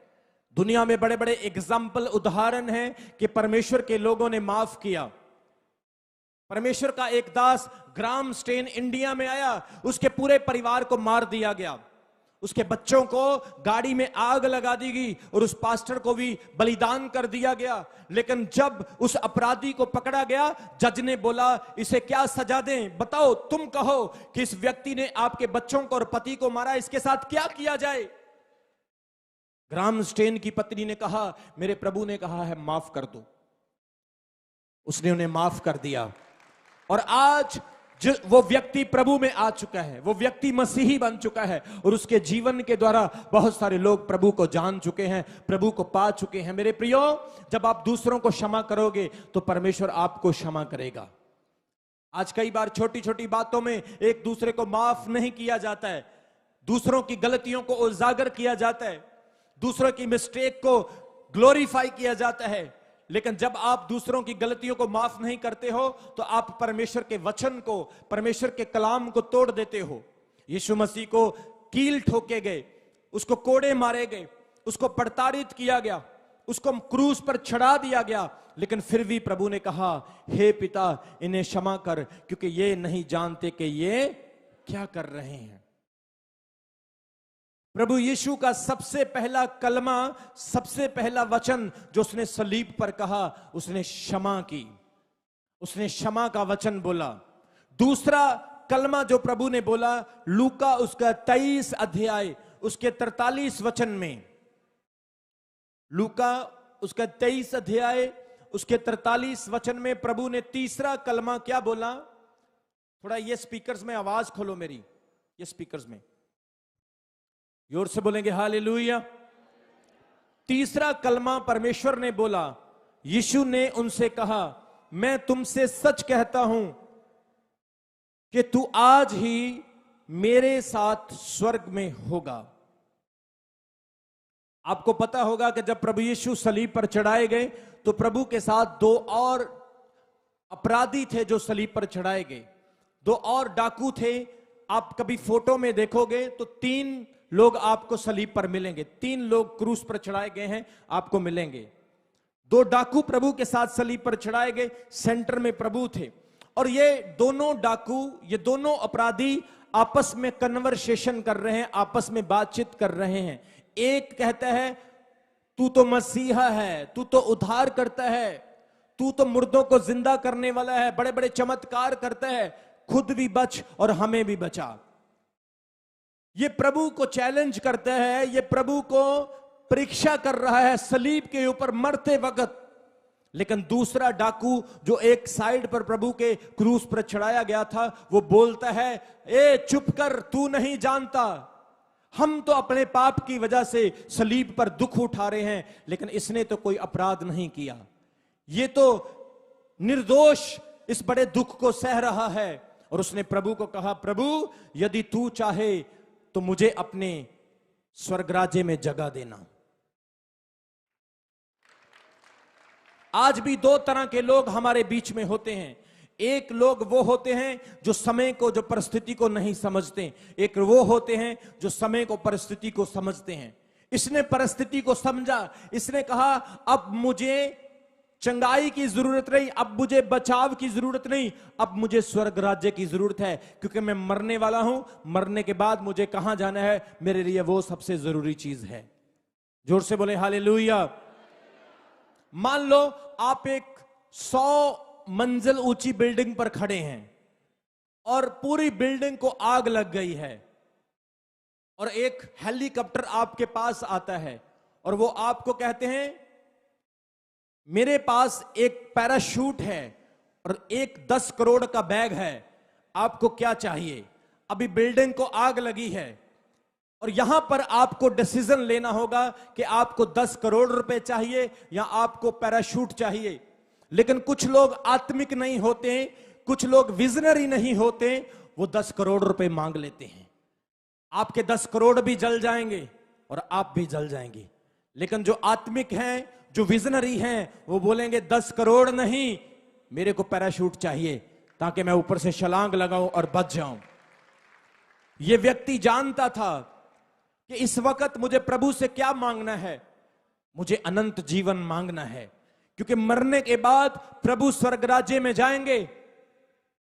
दुनिया में बड़े बड़े एग्जाम्पल, उदाहरण हैं कि परमेश्वर के लोगों ने माफ किया। परमेश्वर का एक दास ग्राम स्टेन इंडिया में आया, उसके पूरे परिवार को मार दिया गया, उसके बच्चों को गाड़ी में आग लगा दी गई और उस पास्टर को भी बलिदान कर दिया गया। लेकिन जब उस अपराधी को पकड़ा गया, जज ने बोला इसे क्या सजा दें, बताओ, तुम कहो कि इस व्यक्ति ने आपके बच्चों को और पति को मारा, इसके साथ क्या किया जाए। ग्राम स्टेन की पत्नी ने कहा, मेरे प्रभु ने कहा है माफ कर दो। उसने उन्हें माफ कर दिया और आज जो वो व्यक्ति प्रभु में आ चुका है, वो व्यक्ति मसीही बन चुका है और उसके जीवन के द्वारा बहुत सारे लोग प्रभु को जान चुके हैं, प्रभु को पा चुके हैं। मेरे प्रियो, जब आप दूसरों को क्षमा करोगे तो परमेश्वर आपको क्षमा करेगा। आज कई बार छोटी छोटी बातों में एक दूसरे को माफ नहीं किया जाता है, दूसरों की गलतियों को उजागर किया जाता है, दूसरों की मिस्टेक को ग्लोरीफाई किया जाता है। लेकिन जब आप दूसरों की गलतियों को माफ नहीं करते हो तो आप परमेश्वर के वचन को, परमेश्वर के कलाम को तोड़ देते हो। यीशु मसीह को कील ठोके गए, उसको कोड़े मारे गए, उसको प्रताड़ित किया गया, उसको क्रूस पर चढ़ा दिया गया, लेकिन फिर भी प्रभु ने कहा, हे पिता इन्हें क्षमा कर, क्योंकि ये नहीं जानते कि ये क्या कर रहे हैं। प्रभु यीशु का सबसे पहला कलमा, सबसे पहला वचन जो उसने सलीब पर कहा, उसने क्षमा की, उसने क्षमा का वचन बोला। दूसरा कलमा जो प्रभु ने बोला, लूका उसका 23 अध्याय उसके 43 वचन में, लूका उसका 23 अध्याय उसके 43 वचन में प्रभु ने तीसरा कलमा क्या बोला। थोड़ा ये स्पीकर्स में आवाज खोलो मेरी, ये स्पीकर्स में जोर से बोलेंगे हालेलुया। तीसरा कलमा परमेश्वर ने बोला, यीशु ने उनसे कहा, मैं तुमसे सच कहता हूं कि तू आज ही मेरे साथ स्वर्ग में होगा। आपको पता होगा कि जब प्रभु यीशु सलीब पर चढ़ाए गए तो प्रभु के साथ दो और अपराधी थे जो सलीब पर चढ़ाए गए, दो और डाकू थे। आप कभी फोटो में देखोगे तो 3 लोग आपको सलीब पर मिलेंगे, 3 लोग क्रूस पर चढ़ाए गए हैं आपको मिलेंगे। 2 डाकू प्रभु के साथ सलीब पर चढ़ाए गए, सेंटर में प्रभु थे। और ये दोनों डाकू, ये दोनों अपराधी आपस में कन्वर्सेशन कर रहे हैं, आपस में बातचीत कर रहे हैं। एक कहता है, तू तो मसीहा है, तू तो उद्धार करता है, तू तो मुर्दों को जिंदा करने वाला है, बड़े बड़े चमत्कार करता है, खुद भी बच और हमें भी बचा। ये प्रभु को चैलेंज करता है, ये प्रभु को परीक्षा कर रहा है सलीब के ऊपर मरते वक्त। लेकिन दूसरा डाकू जो एक साइड पर प्रभु के क्रूस पर चढ़ाया गया था, वो बोलता है, ए चुप कर, तू नहीं जानता, हम तो अपने पाप की वजह से सलीब पर दुख उठा रहे हैं, लेकिन इसने तो कोई अपराध नहीं किया, ये तो निर्दोष इस बड़े दुख को सह रहा है। और उसने प्रभु को कहा, प्रभु यदि तू चाहे तो मुझे अपने स्वर्ग राज्य में जगह देना। आज भी 2 तरह के लोग हमारे बीच में होते हैं। एक लोग वो होते हैं जो समय को, जो परिस्थिति को नहीं समझते, एक वो होते हैं जो समय को, परिस्थिति को समझते हैं। इसने परिस्थिति को समझा, इसने कहा अब मुझे चंगाई की जरूरत नहीं, अब मुझे बचाव की जरूरत नहीं, अब मुझे स्वर्ग राज्य की जरूरत है, क्योंकि मैं मरने वाला हूं, मरने के बाद मुझे कहां जाना है, मेरे लिए वो सबसे जरूरी चीज है। जोर से बोले हालेलुया। मान लो आप एक 100 मंजिल ऊंची बिल्डिंग पर खड़े हैं और पूरी बिल्डिंग को आग लग गई है और एक हेलीकॉप्टर आपके पास आता है और वो आपको कहते हैं, मेरे पास एक पैराशूट है और एक 10 करोड़ का बैग है, आपको क्या चाहिए। अभी बिल्डिंग को आग लगी है और यहां पर आपको डिसीजन लेना होगा कि आपको 10 करोड़ रुपए चाहिए या आपको पैराशूट चाहिए। लेकिन कुछ लोग आत्मिक नहीं होते, कुछ लोग विजनरी नहीं होते, वो 10 करोड़ रुपए मांग लेते हैं। आपके 10 करोड़ भी जल जाएंगे और आप भी जल जाएंगे। लेकिन जो आत्मिक हैं, जो विजनरी हैं, वो बोलेंगे 10 करोड़ नहीं, मेरे को पैराशूट चाहिए, ताकि मैं ऊपर से छलांग लगाऊं और बच जाऊं। यह व्यक्ति जानता था कि इस वक्त मुझे प्रभु से क्या मांगना है, मुझे अनंत जीवन मांगना है, क्योंकि मरने के बाद प्रभु स्वर्ग राज्य में जाएंगे।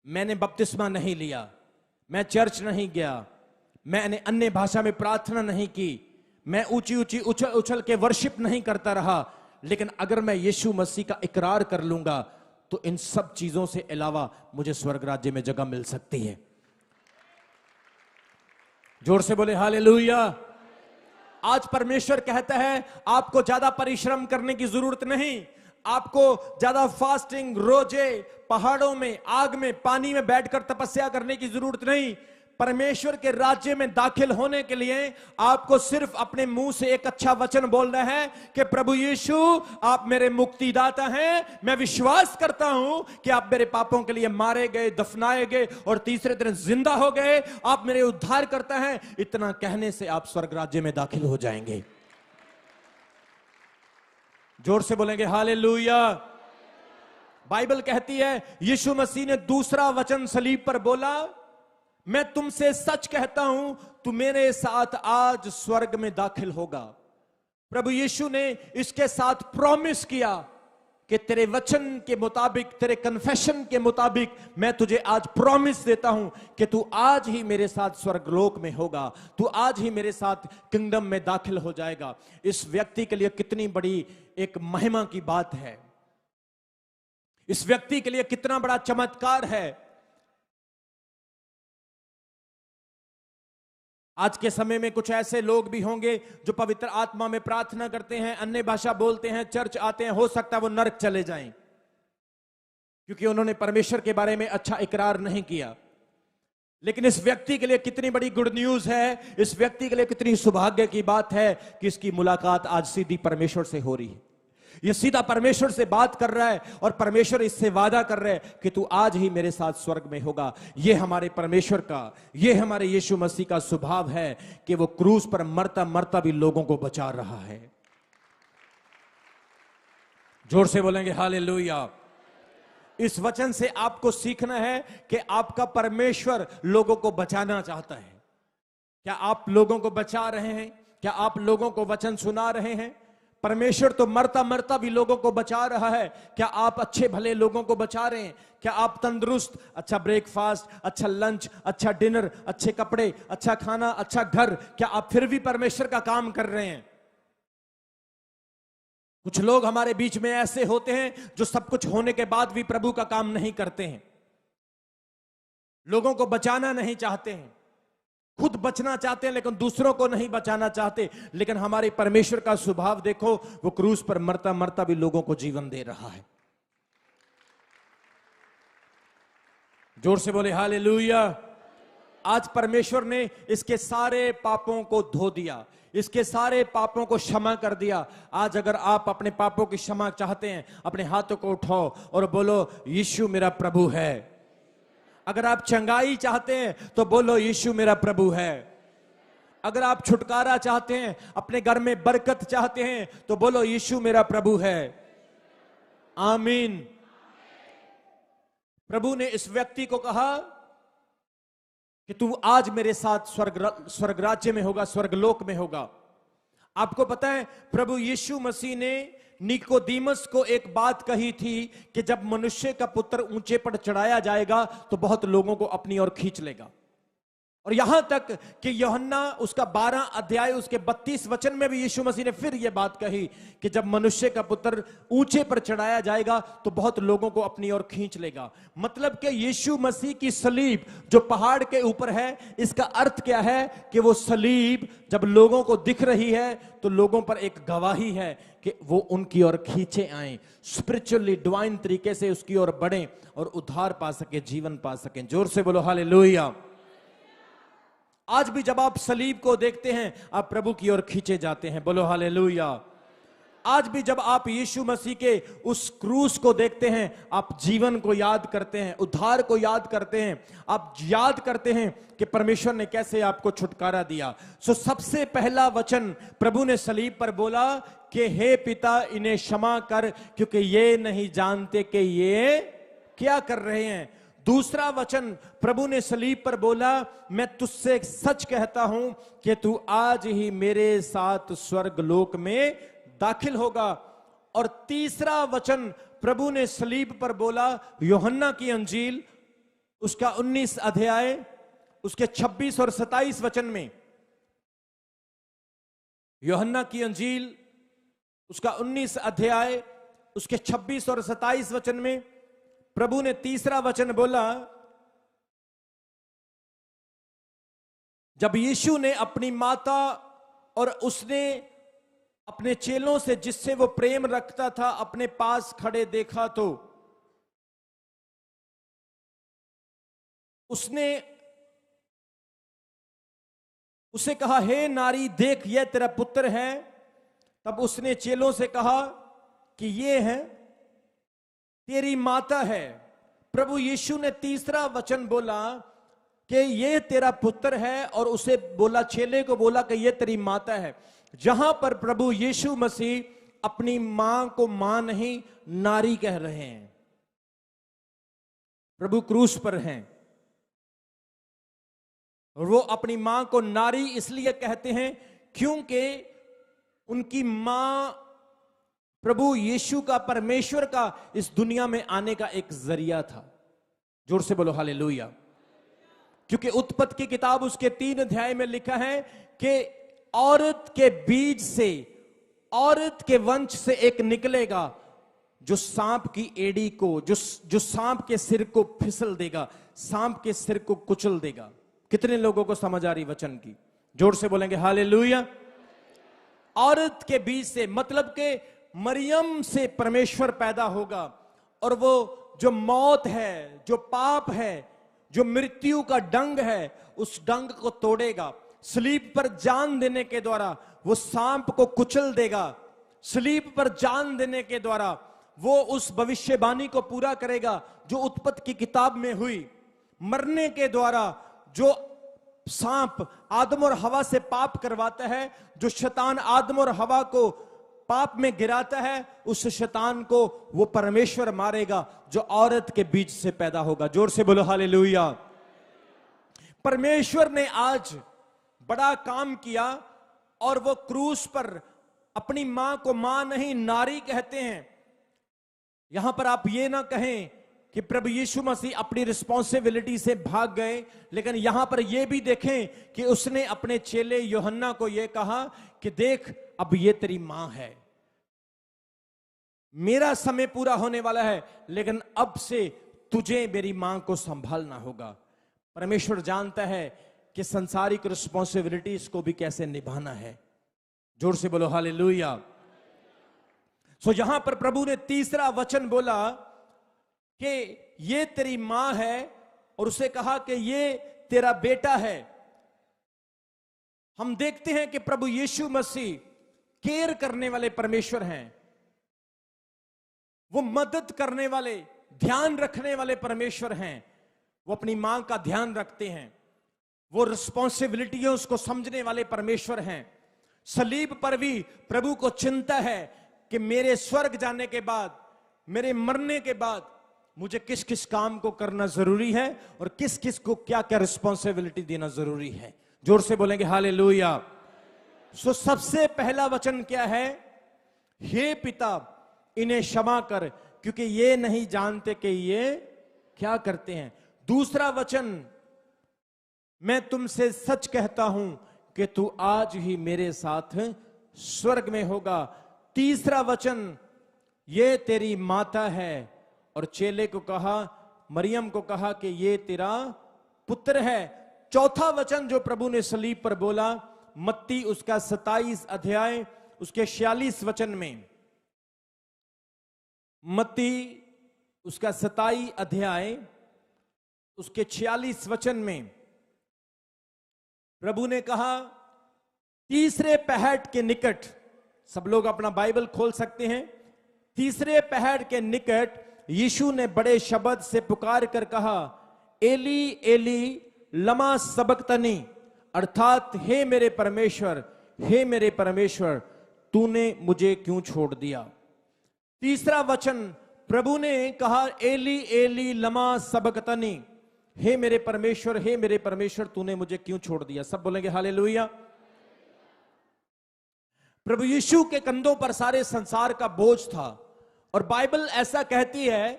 मैंने बपतिस्मा नहीं लिया, मैं चर्च नहीं गया, मैंने अन्य भाषा में प्रार्थना नहीं की, मैं ऊंची ऊंची उछल उछल के वर्शिप नहीं करता रहा, लेकिन अगर मैं यीशु मसीह का इकरार कर लूंगा तो इन सब चीजों से अलावा मुझे स्वर्ग राज्य में जगह मिल सकती है। जोर से बोले हालेलुया। आज परमेश्वर कहता है आपको ज्यादा परिश्रम करने की जरूरत नहीं, आपको ज्यादा फास्टिंग, रोजे, पहाड़ों में, आग में, पानी में बैठकर तपस्या करने की जरूरत नहीं। परमेश्वर के राज्य में दाखिल होने के लिए आपको सिर्फ अपने मुंह से एक अच्छा वचन बोलना है कि प्रभु यीशु आप मेरे मुक्तिदाता हैं, मैं विश्वास करता हूं कि आप मेरे पापों के लिए मारे गए, दफनाए गए और तीसरे दिन जिंदा हो गए, आप मेरे उद्धार करता हैं। इतना कहने से आप स्वर्ग राज्य में दाखिल हो जाएंगे। जोर से बोलेंगे हालेलुया। बाइबल कहती है यीशु मसीह ने दूसरा वचन सलीब पर बोला, मैं तुमसे सच कहता हूं तू मेरे साथ आज स्वर्ग में दाखिल होगा। प्रभु यीशु ने इसके साथ प्रॉमिस किया कि तेरे वचन के मुताबिक, तेरे कन्फेशन के मुताबिक मैं तुझे आज प्रॉमिस देता हूं कि तू आज ही मेरे साथ स्वर्गलोक में होगा, तू आज ही मेरे साथ किंगडम में दाखिल हो जाएगा। इस व्यक्ति के लिए कितनी बड़ी एक महिमा की बात है, इस व्यक्ति के लिए कितना बड़ा चमत्कार है। आज के समय में कुछ ऐसे लोग भी होंगे जो पवित्र आत्मा में प्रार्थना करते हैं, अन्य भाषा बोलते हैं, चर्च आते हैं, हो सकता है वो नरक चले जाएं क्योंकि उन्होंने परमेश्वर के बारे में अच्छा इकरार नहीं किया। लेकिन इस व्यक्ति के लिए कितनी बड़ी गुड न्यूज है, इस व्यक्ति के लिए कितनी सौभाग्य की बात है कि इसकी मुलाकात आज सीधी परमेश्वर से हो रही है। ये सीधा परमेश्वर से बात कर रहा है और परमेश्वर इससे वादा कर रहा है कि तू आज ही मेरे साथ स्वर्ग में होगा। ये हमारे परमेश्वर का, ये हमारे यीशु मसीह का स्वभाव है कि वो क्रूस पर मरता मरता भी लोगों को बचा रहा है। जोर से बोलेंगे हालेलुया। इस वचन से आपको सीखना है कि आपका परमेश्वर लोगों को बचाना चाहता है। क्या आप लोगों को बचा रहे हैं? क्या आप लोगों को वचन सुना रहे हैं? परमेश्वर तो मरता मरता भी लोगों को बचा रहा है। क्या आप अच्छे भले लोगों को बचा रहे हैं? क्या आप तंदुरुस्त, अच्छा ब्रेकफास्ट, अच्छा लंच, अच्छा डिनर, अच्छे कपड़े, अच्छा खाना, अच्छा घर, क्या आप फिर भी परमेश्वर का काम कर रहे हैं? कुछ लोग हमारे बीच में ऐसे होते हैं जो सब कुछ होने के बाद भी प्रभु का काम नहीं करते हैं, लोगों को बचाना नहीं चाहते हैं, खुद बचना चाहते हैं लेकिन दूसरों को नहीं बचाना चाहते। लेकिन हमारे परमेश्वर का स्वभाव देखो, वो क्रूस पर मरता मरता भी लोगों को जीवन दे रहा है। जोर से बोले हालेलुया। आज परमेश्वर ने इसके सारे पापों को धो दिया, इसके सारे पापों को क्षमा कर दिया। आज अगर आप अपने पापों की क्षमा चाहते हैं, अपने हाथों को उठाओ और बोलो यीशु मेरा प्रभु है। अगर आप चंगाई चाहते हैं तो बोलो यीशु मेरा प्रभु है। अगर आप छुटकारा चाहते हैं, अपने घर में बरकत चाहते हैं तो बोलो यीशु मेरा प्रभु है। आमीन। प्रभु ने इस व्यक्ति को कहा कि तू आज मेरे साथ स्वर्ग राज्य में होगा, स्वर्गलोक में होगा। आपको पता है प्रभु यीशु मसीह ने निकोदीमस को एक बात कही थी कि जब मनुष्य का पुत्र ऊंचे पर चढ़ाया जाएगा तो बहुत लोगों को अपनी ओर खींच लेगा। और यहां तक कि यूहन्ना उसका 12 अध्याय उसके 32 वचन में भी यीशु मसीह ने फिर यह बात कही कि जब मनुष्य का पुत्र ऊंचे पर चढ़ाया जाएगा तो बहुत लोगों को अपनी ओर खींच लेगा। मतलब कि यीशु मसीह की सलीब जो पहाड़ के ऊपर है, इसका अर्थ क्या है कि वो सलीब जब लोगों को दिख रही है तो लोगों पर एक गवाही है कि वो उनकी ओर खींचे आए, स्पिरिचुअली डिवाइन तरीके से उसकी ओर बढ़े और उद्धार पा सके, जीवन पा सके। जोर से बोलो हालेलुया। आज भी जब आप सलीब को देखते हैं आप प्रभु की ओर खींचे जाते हैं। बोलो हालेलुया। आज भी जब आप यीशु मसीह के उस क्रूस को देखते हैं आप जीवन को याद करते हैं, उद्धार को याद करते हैं, आप याद करते हैं कि परमेश्वर ने कैसे आपको छुटकारा दिया। सबसे पहला वचन प्रभु ने सलीब पर बोला कि हे पिता इन्हें क्षमा कर क्योंकि ये नहीं जानते कि ये क्या कर रहे हैं। दूसरा वचन प्रभु ने सलीब पर बोला, मैं तुझसे सच कहता हूं कि तू आज ही मेरे साथ स्वर्ग लोक में दाखिल होगा। और तीसरा वचन प्रभु ने सलीब पर बोला, यूहन्ना की अंजील उसका 19 अध्याय उसके 26 और 27 वचन में। यूहन्ना की अंजील उसका 19 अध्याय उसके 26 और 27 वचन में प्रभु ने तीसरा वचन बोला, जब यीशु ने अपनी माता और उसने अपने चेलों से जिससे वो प्रेम रखता था अपने पास खड़े देखा तो उसने उसे कहा, हे नारी देख यह तेरा पुत्र है। तब उसने चेलों से कहा कि ये है तेरी माता है। प्रभु यीशु ने तीसरा वचन बोला कि ये तेरा पुत्र है और उसे बोला, चेले को बोला कि ये तेरी माता है। जहां पर प्रभु यीशु मसीह अपनी मां को मां नहीं नारी कह रहे हैं। प्रभु क्रूस पर हैं और वो अपनी मां को नारी इसलिए कहते हैं क्योंकि उनकी मां प्रभु यीशु का, परमेश्वर का इस दुनिया में आने का एक जरिया था। जोर से बोलो हालेलुया। क्योंकि उत्पत्ति की किताब उसके 3 अध्याय में लिखा है कि औरत के बीज से, औरत के वंश से एक निकलेगा जो सांप की एड़ी को, जो सांप के सिर को फिसल देगा, सांप के सिर को कुचल देगा। कितने लोगों को समझ आ रही वचन की? जोर से बोलेंगे हालेलुया। औरत के बीज से मतलब के मरियम से परमेश्वर पैदा होगा और वो जो मौत है, जो पाप है, जो मृत्यु का डंग है, उस डंग को तोड़ेगा। सलीब पर जान देने के द्वारा वो सांप को कुचल देगा। सलीब पर जान देने के द्वारा वो उस भविष्यवाणी को पूरा करेगा जो उत्पत्ति की किताब में हुई। मरने के द्वारा जो सांप आदम और हवा से पाप करवाता है, जो शैतान आदम और हवा को पाप में गिराता है, उस शैतान को वो परमेश्वर मारेगा जो औरत के बीच से पैदा होगा। जोर से बोलो हालेलुया। परमेश्वर ने आज बड़ा काम किया और वो क्रूस पर अपनी मां को मां नहीं नारी कहते हैं। यहां पर आप ये ना कहें कि प्रभु यीशु मसीह अपनी रिस्पॉन्सिबिलिटी से भाग गए, लेकिन यहां पर यह भी देखें कि उसने अपने चेले यूहन्ना को यह कहा कि देख अब ये तेरी मां है। मेरा समय पूरा होने वाला है, लेकिन अब से तुझे मेरी मां को संभालना होगा। परमेश्वर जानता है कि संसारिक रिस्पॉन्सिबिलिटीज को भी कैसे निभाना है। जोर से बोलो हालेलुया। सो यहां पर प्रभु ने तीसरा वचन बोला कि ये तेरी मां है और उसे कहा कि ये तेरा बेटा है। हम देखते हैं कि प्रभु यीशु मसीह केयर करने वाले परमेश्वर हैं। वो मदद करने वाले, ध्यान रखने वाले परमेश्वर हैं। वो अपनी मां का ध्यान रखते हैं। वो रिस्पॉन्सिबिलिटी उसको समझने वाले परमेश्वर हैं। सलीब पर भी प्रभु को चिंता है कि मेरे स्वर्ग जाने के बाद, मेरे मरने के बाद मुझे किस किस काम को करना जरूरी है और किस किस को क्या क्या रिस्पॉन्सिबिलिटी देना जरूरी है। जोर से बोलेंगे हालेलुया। सो सबसे पहला वचन क्या है? हे पिता इन्हें क्षमा कर क्योंकि ये नहीं जानते कि ये क्या करते हैं। दूसरा वचन, मैं तुमसे सच कहता हूं कि तू आज ही मेरे साथ स्वर्ग में होगा। तीसरा वचन, ये तेरी माता है। और चेले को कहा, मरियम को कहा कि ये तेरा पुत्र है। चौथा वचन जो प्रभु ने सलीब पर बोला, मत्ती उसका 27 अध्याय उसके 46 वचन में, मत्ती उसका 27 अध्याय उसके 46 वचन में प्रभु ने कहा, तीसरे पहर के निकट, सब लोग अपना बाइबल खोल सकते हैं। तीसरे पहर के निकट यीशु ने बड़े शब्द से पुकार कर कहा, एली एली लमा सबक्तनी, अर्थात हे मेरे परमेश्वर, हे मेरे परमेश्वर, तूने मुझे क्यों छोड़ दिया। तीसरा वचन प्रभु ने कहा, एली एली लमा सबक्तनी, हे मेरे परमेश्वर तूने मुझे क्यों छोड़ दिया। सब बोलेंगे हालेलुया। प्रभु यीशु के कंधों पर सारे संसार का बोझ था, और बाइबल ऐसा कहती है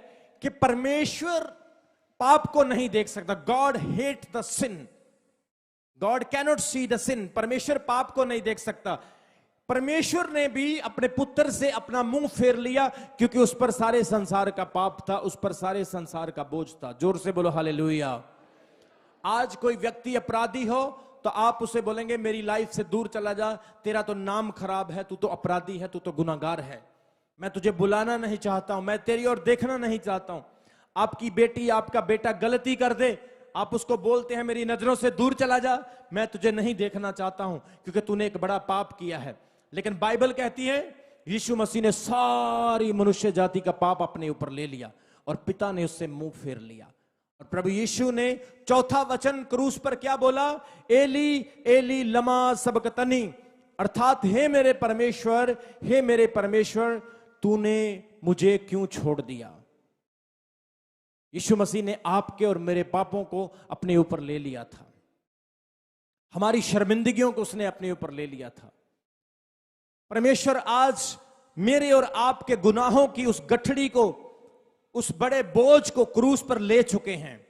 कि परमेश्वर पाप को नहीं देख सकता। God hate the sin, God cannot see the sin. परमेश्वर पाप को नहीं देख सकता। परमेश्वर ने भी अपने पुत्र से अपना मुंह फेर लिया, क्योंकि उस पर सारे संसार का पाप था, उस पर सारे संसार का बोझ था। जोर से बोलो हालेलुया। आज कोई व्यक्ति अपराधी हो तो आप उसे बोलेंगे मेरी लाइफ से दूर चला जा, तेरा तो नाम खराब है, तू तो अपराधी है, तू तो गुनाहगार है, मैं तुझे बुलाना नहीं चाहता हूं, मैं तेरी ओर देखना नहीं चाहता हूं। आपकी बेटी आपका बेटा गलती कर दे, आप उसको बोलते हैं मेरी नजरों से दूर चला जा, मैं तुझे नहीं देखना चाहता हूं, क्योंकि तूने एक बड़ा पाप किया है। लेकिन बाइबल कहती है यीशु मसीह ने सारी मनुष्य जाति का पाप अपने ऊपर ले लिया, और पिता ने उससे मुंह फेर लिया। और प्रभु यीशु ने चौथा वचन क्रूस पर क्या बोला? एली एली लमा सबक्तनी, अर्थात हे मेरे परमेश्वर तूने मुझे क्यों छोड़ दिया। यीशु मसीह ने आपके और मेरे पापों को अपने ऊपर ले लिया था, हमारी शर्मिंदगियों को उसने अपने ऊपर ले लिया था। परमेश्वर आज मेरे और आपके गुनाहों की उस गठड़ी को, उस बड़े बोझ को क्रूस पर ले चुके हैं।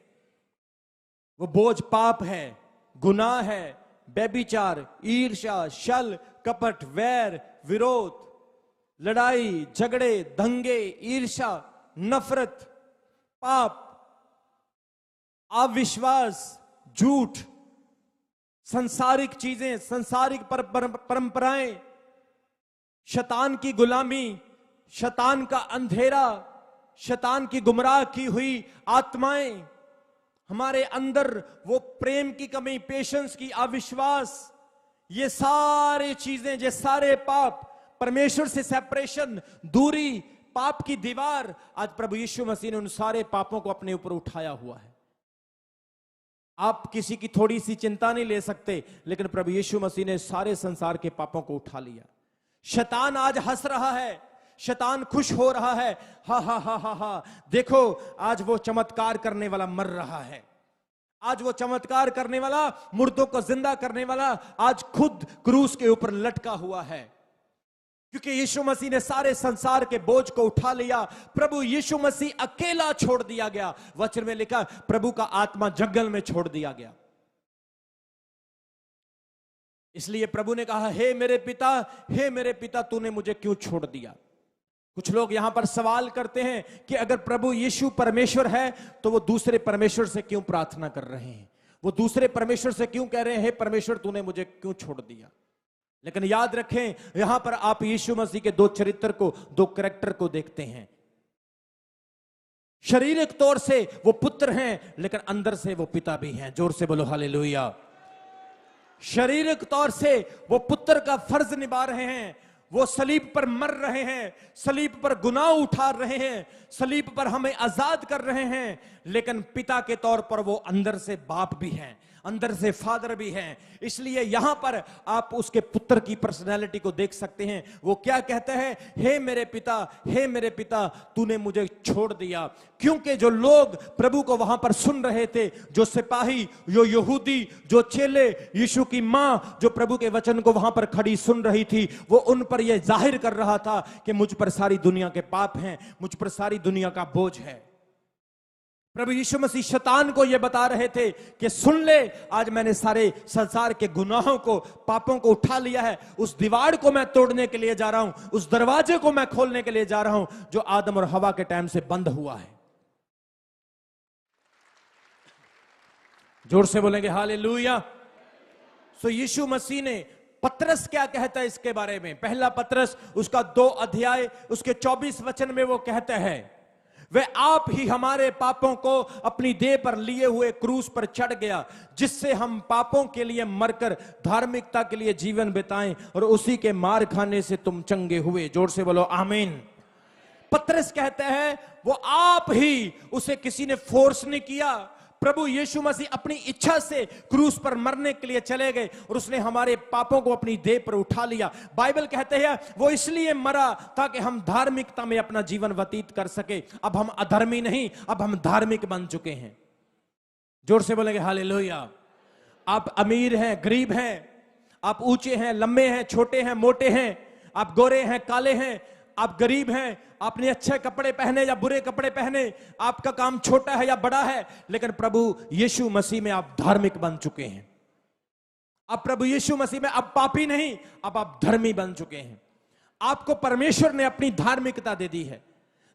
वो बोझ पाप है, गुनाह है, व्यभिचार, ईर्ष्या, छल, कपट, वैर, विरोध, लड़ाई, झगड़े, दंगे, ईर्ष्या, नफरत, पाप, अविश्वास, झूठ, संसारिक चीजें, संसारिक परंपराएं, शैतान की गुलामी, शैतान का अंधेरा, शैतान की गुमराह की हुई आत्माएं, हमारे अंदर वो प्रेम की कमी, पेशेंस की अविश्वास, ये सारे चीजें, ये सारे पाप, परमेश्वर से सेपरेशन, दूरी, पाप की दीवार, आज प्रभु यीशु मसीह ने उन सारे पापों को अपने ऊपर उठाया हुआ है। आप किसी की थोड़ी सी चिंता नहीं ले सकते, लेकिन प्रभु यीशु मसीह ने सारे संसार के पापों को उठा लिया। शैतान आज हंस रहा है, शैतान खुश हो रहा है, हा हा हा हा हा, देखो आज वो चमत्कार करने वाला मर रहा है, आज वो चमत्कार करने वाला, मुर्दों को जिंदा करने वाला आज खुद क्रूस के ऊपर लटका हुआ है, क्योंकि यीशु मसीह ने सारे संसार के बोझ को उठा लिया। प्रभु यीशु मसीह अकेला छोड़ दिया गया। वचन में लिखा प्रभु का आत्मा जंगल में छोड़ दिया गया। इसलिए प्रभु ने कहा, हे मेरे पिता तूने मुझे क्यों छोड़ दिया। कुछ लोग यहां पर सवाल करते हैं कि अगर प्रभु यीशु परमेश्वर है तो वो दूसरे परमेश्वर से क्यों प्रार्थना कर रहे हैं, वो दूसरे परमेश्वर से क्यों कह रहे हैं हे परमेश्वर तूने मुझे क्यों छोड़ दिया। लेकिन याद रखें, यहां पर आप यीशु मसीह के दो चरित्र को, दो कैरेक्टर को देखते हैं। शारीरिक तौर से वो पुत्र हैं, लेकिन अंदर से वो पिता भी हैं। जोर से बोलो हालेलुया। शारीरिक तौर से वो पुत्र का फर्ज निभा रहे हैं, वो सलीब पर मर रहे हैं, सलीब पर गुनाह उठा रहे हैं, सलीब पर हमें आजाद कर रहे हैं, लेकिन पिता के तौर पर वो अंदर से बाप भी हैं, अंदर से फादर भी हैं। इसलिए यहां पर आप उसके पुत्र की पर्सनैलिटी को देख सकते हैं। वो क्या कहते हैं, हे मेरे पिता तूने मुझे छोड़ दिया। क्योंकि जो लोग प्रभु को वहां पर सुन रहे थे, जो सिपाही, जो यहूदी, जो चेले, यीशु की मां जो प्रभु के वचन को वहां पर खड़ी सुन रही थी, वो उन पर यह जाहिर कर रहा था कि मुझ पर सारी दुनिया के पाप हैं, मुझ पर सारी दुनिया का बोझ है। प्रभु यीशु मसीह शैतान को यह बता रहे थे कि सुन ले, आज मैंने सारे संसार के गुनाहों को, पापों को उठा लिया है, उस दीवार को मैं तोड़ने के लिए जा रहा हूं, उस दरवाजे को मैं खोलने के लिए जा रहा हूं जो आदम और हवा के टाइम से बंद हुआ है। जोर से बोलेंगे हालेलुया। सो यीशु मसीह ने, पतरस क्या कहता है इसके बारे में, पहला पतरस उसका 2 अध्याय उसके 24 वचन में वो कहता है, वह आप ही हमारे पापों को अपनी देह पर लिए हुए क्रूस पर चढ़ गया, जिससे हम पापों के लिए मरकर धार्मिकता के लिए जीवन बिताएं, और उसी के मार खाने से तुम चंगे हुए। जोर से बोलो आमीन। पतरस कहते हैं वो आप ही, उसे किसी ने फोर्स नहीं किया, प्रभु यीशु मसीह अपनी इच्छा से क्रूस पर मरने के लिए चले गए और उसने हमारे पापों को अपनी देह पर उठा लिया। बाइबल कहते हैं वो इसलिए मरा ताकि हम धार्मिकता में अपना जीवन व्यतीत कर सके। अब हम अधर्मी नहीं, अब हम धार्मिक बन चुके हैं। जोर से बोलेंगे हालेलुया। आप अमीर हैं, गरीब हैं, आप ऊंचे हैं, लंबे हैं, छोटे हैं, मोटे हैं, आप गोरे हैं, काले हैं, आप गरीब हैं, आपने अच्छे कपड़े पहने या बुरे कपड़े पहने, आपका काम छोटा है या बड़ा है, लेकिन प्रभु यीशु मसीह में आप धार्मिक बन चुके हैं। अब प्रभु यीशु मसीह में आप पापी नहीं, अब आप धर्मी बन चुके हैं। आपको परमेश्वर ने अपनी धार्मिकता दे दी है।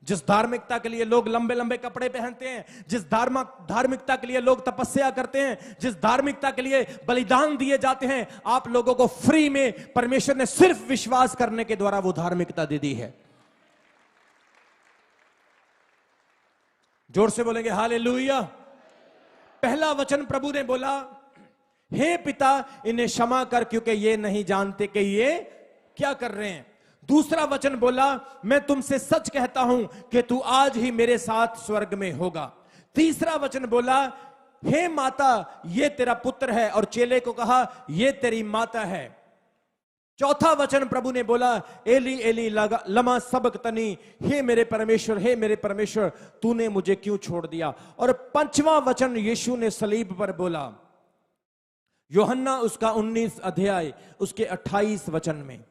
जिस धार्मिकता के लिए लोग लंबे लंबे कपड़े पहनते हैं, जिस धार्मिकता के लिए लोग तपस्या करते हैं, जिस धार्मिकता के लिए बलिदान दिए जाते हैं, आप लोगों को फ्री में परमेश्वर ने सिर्फ विश्वास करने के द्वारा वो धार्मिकता दे दी है। जोर से बोलेंगे हालेलुया। पहला वचन प्रभु ने बोला, हे पिता इन्हें क्षमा कर क्योंकि ये नहीं जानते कि ये क्या कर रहे हैं। दूसरा वचन बोला, मैं तुमसे सच कहता हूं कि तू आज ही मेरे साथ स्वर्ग में होगा। तीसरा वचन बोला, हे माता ये तेरा पुत्र है, और चेले को कहा ये तेरी माता है। चौथा वचन प्रभु ने बोला, एली एली लमा सबक्तनी, हे मेरे परमेश्वर तूने मुझे क्यों छोड़ दिया। और पांचवा वचन यीशु ने सलीब पर बोला, यूहन्ना उसका 19 अध्याय उसके 28 वचन में।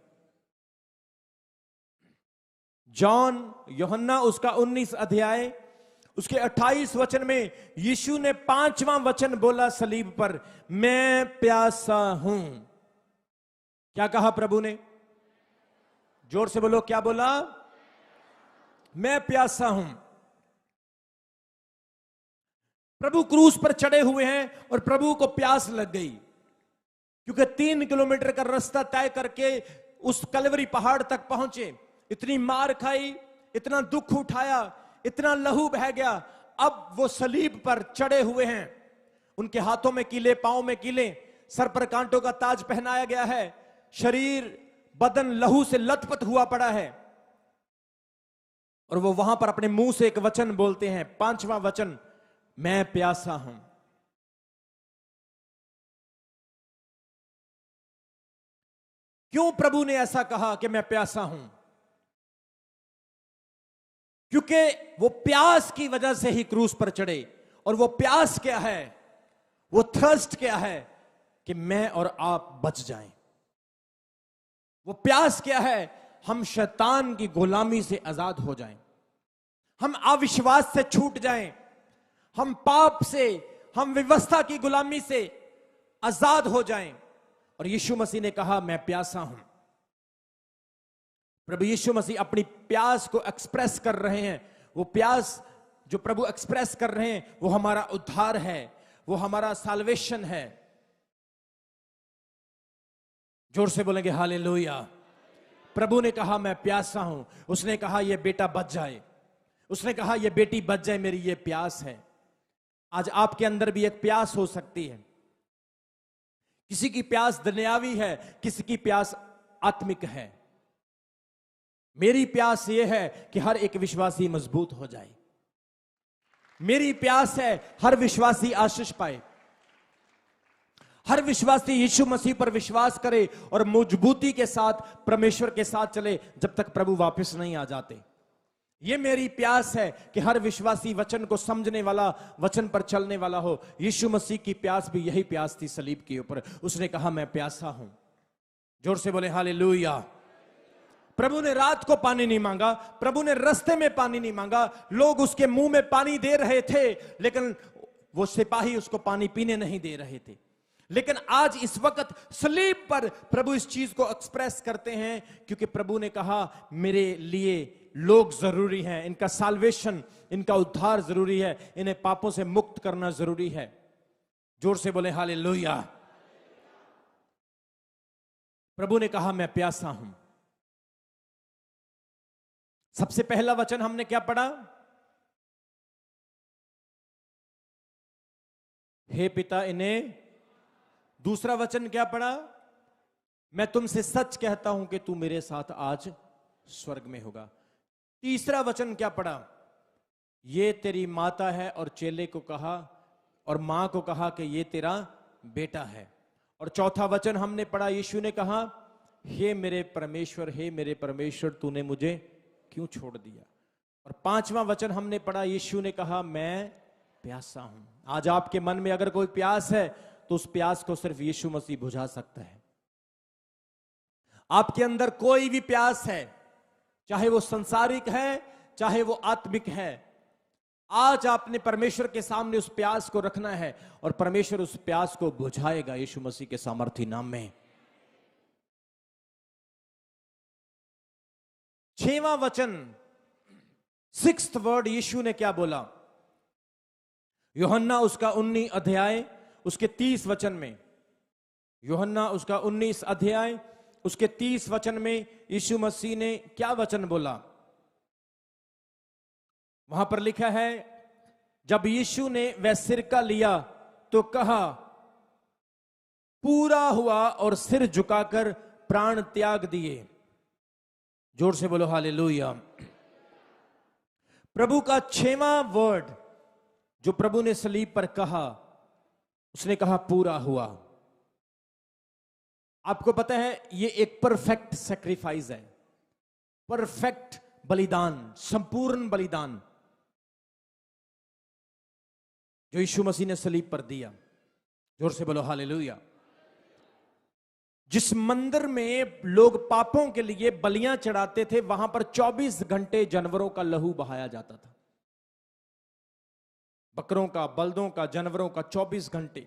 जॉन यूहन्ना उसका 19 अध्याय उसके 28 वचन में यीशु ने पांचवा वचन बोला सलीब पर, मैं प्यासा हूं। क्या कहा प्रभु ने? जोर से बोलो, क्या बोला? मैं प्यासा हूं। प्रभु क्रूस पर चढ़े हुए हैं और प्रभु को प्यास लग गई, क्योंकि 3 किलोमीटर का रास्ता तय करके उस कलवरी पहाड़ तक पहुंचे। इतनी मार खाई, इतना दुख उठाया, इतना लहू बह गया। अब वो सलीब पर चढ़े हुए हैं, उनके हाथों में कीले, पांव में कीले, सर पर कांटों का ताज पहनाया गया है, शरीर बदन लहू से लथपथ हुआ पड़ा है। और वो वहां पर अपने मुंह से एक वचन बोलते हैं, पांचवा वचन, मैं प्यासा हूं। क्यों प्रभु ने ऐसा कहा कि मैं प्यासा हूं? क्योंकि वो प्यास की वजह से ही क्रूस पर चढ़े। और वो प्यास क्या है, वो थर्स्ट क्या है? कि मैं और आप बच जाएं। वो प्यास क्या है? हम शैतान की गुलामी से आजाद हो जाएं, हम अविश्वास से छूट जाएं, हम पाप से, हम व्यवस्था की गुलामी से आजाद हो जाएं। और यीशु मसीह ने कहा मैं प्यासा हूं। प्रभु यीशु मसीह अपनी प्यास को एक्सप्रेस कर रहे हैं। वो प्यास जो प्रभु एक्सप्रेस कर रहे हैं वो हमारा उद्धार है, वो हमारा साल्वेशन है। जोर से बोलेंगे हालेलुया। प्रभु ने कहा मैं प्यासा हूं। उसने कहा ये बेटा बच जाए, उसने कहा ये बेटी बच जाए, मेरी ये प्यास है। आज आपके अंदर भी एक प्यास हो सकती है। किसी की प्यास दुनियावी है, किसी की प्यास आत्मिक है। मेरी प्यास यह है कि हर एक विश्वासी मजबूत हो जाए। मेरी प्यास है हर विश्वासी आशीष पाए, हर विश्वासी यीशु मसीह पर विश्वास करे और मजबूती के साथ परमेश्वर के साथ चले जब तक प्रभु वापस नहीं आ जाते। यह मेरी प्यास है कि हर विश्वासी वचन को समझने वाला, वचन पर चलने वाला हो। यीशु मसीह की प्यास भी यही प्यास थी सलीब के ऊपर। उसने कहा मैं प्यासा हूं। जोर से बोले हालेलुया। प्रभु ने रात को पानी नहीं मांगा, प्रभु ने रास्ते में पानी नहीं मांगा। लोग उसके मुंह में पानी दे रहे थे, लेकिन वो सिपाही उसको पानी पीने नहीं दे रहे थे। लेकिन आज इस वक्त सलीब पर प्रभु इस चीज को एक्सप्रेस करते हैं, क्योंकि प्रभु ने कहा मेरे लिए लोग जरूरी हैं, इनका साल्वेशन, इनका उद्धार जरूरी है, इन्हें पापों से मुक्त करना जरूरी है। जोर से बोले हालेलुया। प्रभु ने कहा मैं प्यासा हूं। सबसे पहला वचन हमने क्या पढ़ा? हे पिता इन्हें। दूसरा वचन क्या पढ़ा? मैं तुमसे सच कहता हूं कि तू मेरे साथ आज स्वर्ग में होगा। तीसरा वचन क्या पढ़ा? ये तेरी माता है। और चेले को कहा, और मां को कहा कि ये तेरा बेटा है। और चौथा वचन हमने पढ़ा, यीशु ने कहा, हे मेरे परमेश्वर, तूने मुझे क्यों छोड़ दिया। और पांचवा वचन हमने पढ़ा, यीशु ने कहा, मैं प्यासा हूं। आज आपके मन में अगर कोई प्यास है तो उस प्यास को सिर्फ यीशु मसीह बुझा सकता है। आपके अंदर कोई भी प्यास है, चाहे वो संसारिक है चाहे वो आत्मिक है, आज आपने परमेश्वर के सामने उस प्यास को रखना है और परमेश्वर उस प्यास को बुझाएगा यीशु मसीह के सामर्थी नाम में। छठवां वचन, सिक्स्थ वर्ड, यीशु ने क्या बोला? यूहन्ना उसका 19 अध्याय उसके 30 वचन में, यूहन्ना उसका 19 अध्याय उसके 30 वचन में यीशु मसीह ने क्या वचन बोला? वहां पर लिखा है, जब यीशु ने वह सिरका लिया तो कहा, पूरा हुआ, और सिर झुकाकर प्राण त्याग दिए। जोर से बोलो हालेलुया। प्रभु का 6वां वर्ड जो प्रभु ने सलीब पर कहा, उसने कहा पूरा हुआ। आपको पता है ये एक परफेक्ट सैक्रिफाइस है, परफेक्ट बलिदान, संपूर्ण बलिदान जो यीशु मसीह ने सलीब पर दिया। जोर से बोलो हालेलुया। जिस मंदिर में लोग पापों के लिए बलियां चढ़ाते थे, वहां पर 24 घंटे जानवरों का लहू बहाया जाता था, बकरों का, बल्दों का, जानवरों का 24 घंटे।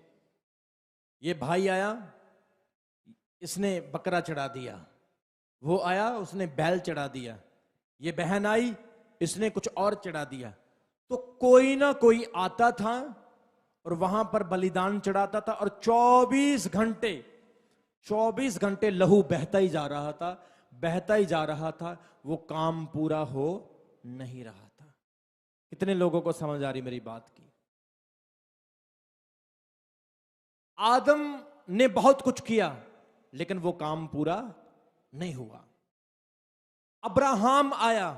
ये भाई आया, इसने बकरा चढ़ा दिया, वो आया उसने बैल चढ़ा दिया, ये बहन आई इसने कुछ और चढ़ा दिया। तो कोई ना कोई आता था और वहां पर बलिदान चढ़ाता था, और 24 घंटे लहू बहता ही जा रहा था, बहता ही जा रहा था, वो काम पूरा हो नहीं रहा था। कितने लोगों को समझ आ रही मेरी बात की? आदम ने बहुत कुछ किया लेकिन वो काम पूरा नहीं हुआ। अब्राहम आया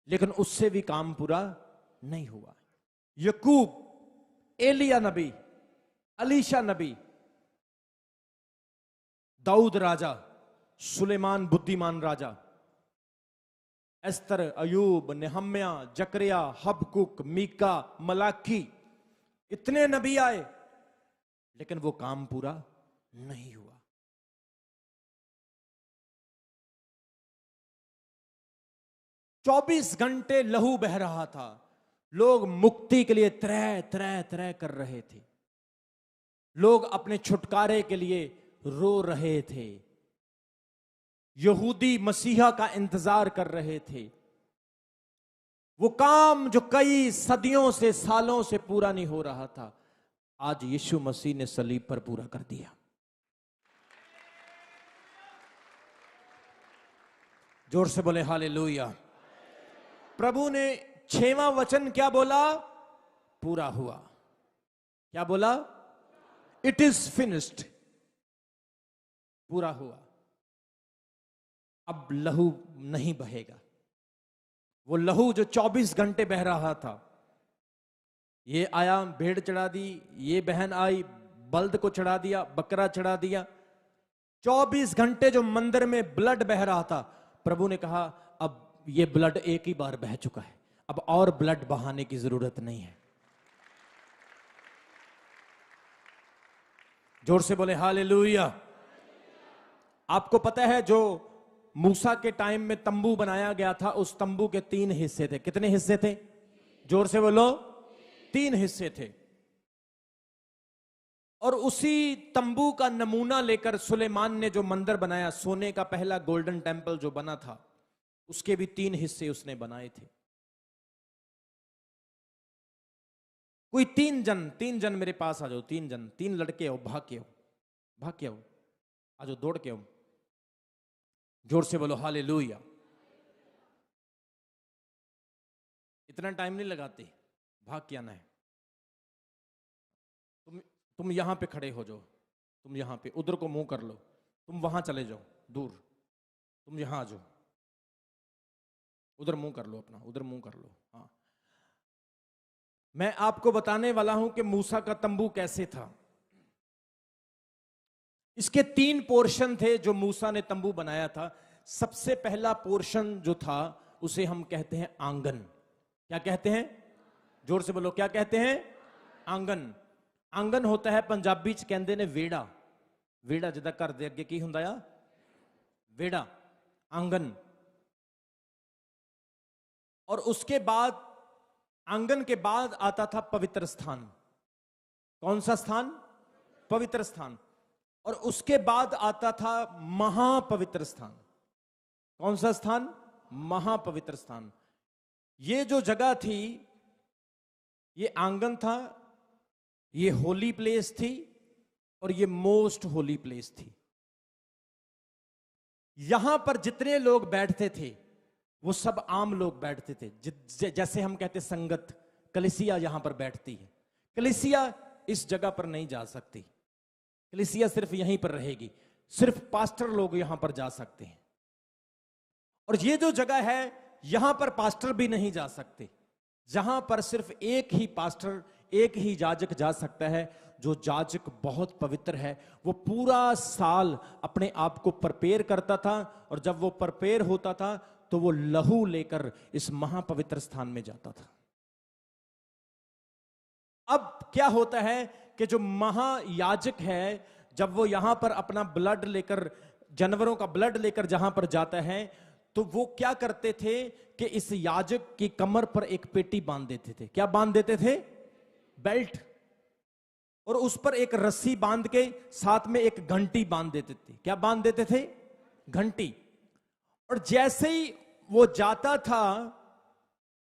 लेकिन उससे भी काम पूरा नहीं हुआ। यकूब, एलिया नबी, अलीशा नबी, दाऊद राजा, सुलेमान बुद्धिमान राजा, एस्तर, अयूब, नेहम्या, जकरिया, हबकुक, मीका, मलाकी, इतने नबी आए लेकिन वो काम पूरा नहीं हुआ। 24 घंटे लहू बह रहा था, लोग मुक्ति के लिए त्रय त्रय त्रय कर रहे थे, लोग अपने छुटकारे के लिए रो रहे थे, यहूदी मसीहा का इंतजार कर रहे थे। वो काम जो कई सदियों से, सालों से पूरा नहीं हो रहा था, आज यीशु मसीह ने सलीब पर पूरा कर दिया। जोर से बोले हालेलुया। प्रभु ने 6वां वचन क्या बोला? पूरा हुआ। क्या बोला? It is finished. पूरा हुआ। अब लहू नहीं बहेगा। वो लहू जो 24 घंटे बह रहा था, ये आया भेड़ चढ़ा दी, ये बहन आई बल्द को चढ़ा दिया, बकरा चढ़ा दिया, 24 घंटे जो मंदिर में ब्लड बह रहा था, प्रभु ने कहा अब ये ब्लड एक ही बार बह चुका है, अब और ब्लड बहाने की जरूरत नहीं है। जोर से बोले हालेलुया। आपको पता है जो मूसा के टाइम में तंबू बनाया गया था, उस तंबू के 3 हिस्से थे। कितने हिस्से थे? जोर से बोलो। 3 हिस्से थे। और उसी तंबू का नमूना लेकर सुलेमान ने जो मंदिर बनाया, सोने का पहला गोल्डन टेंपल जो बना था, उसके भी 3 हिस्से उसने बनाए थे। कोई 3 जन मेरे पास आ जाओ, 3 जन, 3 लड़के हो, भाग के आओ, आ जाओ, दौड़ के आओ। जोर से बोलो हालेलुया। इतना टाइम नहीं लगाते, भाग के आना है। तुम यहां पे खड़े हो जाओ, तुम यहां पे, उधर को मुंह कर लो, तुम वहां चले जाओ दूर, तुम यहां आ जाओ, उधर मुंह कर लो अपना, उधर मुंह कर लो। हाँ, मैं आपको बताने वाला हूं कि मूसा का तंबू कैसे था। इसके 3 पोर्शन थे जो मूसा ने तंबू बनाया था। सबसे पहला पोर्शन जो था उसे हम कहते हैं आंगन। क्या कहते हैं? जोर से बोलो, क्या कहते हैं? आंगन। आंगन होता है पंजाबी च कहंदे ने वेड़ा। वेड़ा जिदा घर दे अगे की हुंदा आ? वेड़ा, आंगन। और उसके बाद, आंगन के बाद आता था पवित्र स्थान। कौन सा स्थान? पवित्र स्थान। और उसके बाद आता था महापवित्र स्थान। कौन सा स्थान? महापवित्र स्थान। ये जो जगह थी, ये आंगन था, ये होली प्लेस थी और ये मोस्ट होली प्लेस थी। यहां पर जितने लोग बैठते थे वो सब आम लोग बैठते थे। जैसे हम कहते संगत, कलीसिया यहां पर बैठती है। कलीसिया इस जगह पर नहीं जा सकती। कलीसिया सिर्फ यहीं पर रहेगी। सिर्फ पास्टर लोग यहां पर जा सकते हैं। और ये जो जगह है, यहां पर पास्टर भी नहीं जा सकते। जहां पर सिर्फ एक ही पास्टर, एक ही याजक जा सकता है, जो याजक बहुत पवित्र है। वो पूरा साल अपने आप को प्रिपेयर करता था और जब वो प्रिपेयर होता था तो वो लहू लेकर इस महापवित्र स्थान में जाता था। अब क्या होता है कि जो महायाजक है, जब वो यहां पर अपना ब्लड लेकर, जानवरों का ब्लड लेकर जहां पर जाता है, तो वो क्या करते थे कि इस याजक की कमर पर एक पेटी बांध देते थे। क्या बांध देते थे? बेल्ट। और उस पर एक रस्सी बांध के साथ में एक घंटी बांध देते थे। क्या बांध देते थे? घंटी। और जैसे ही वो जाता था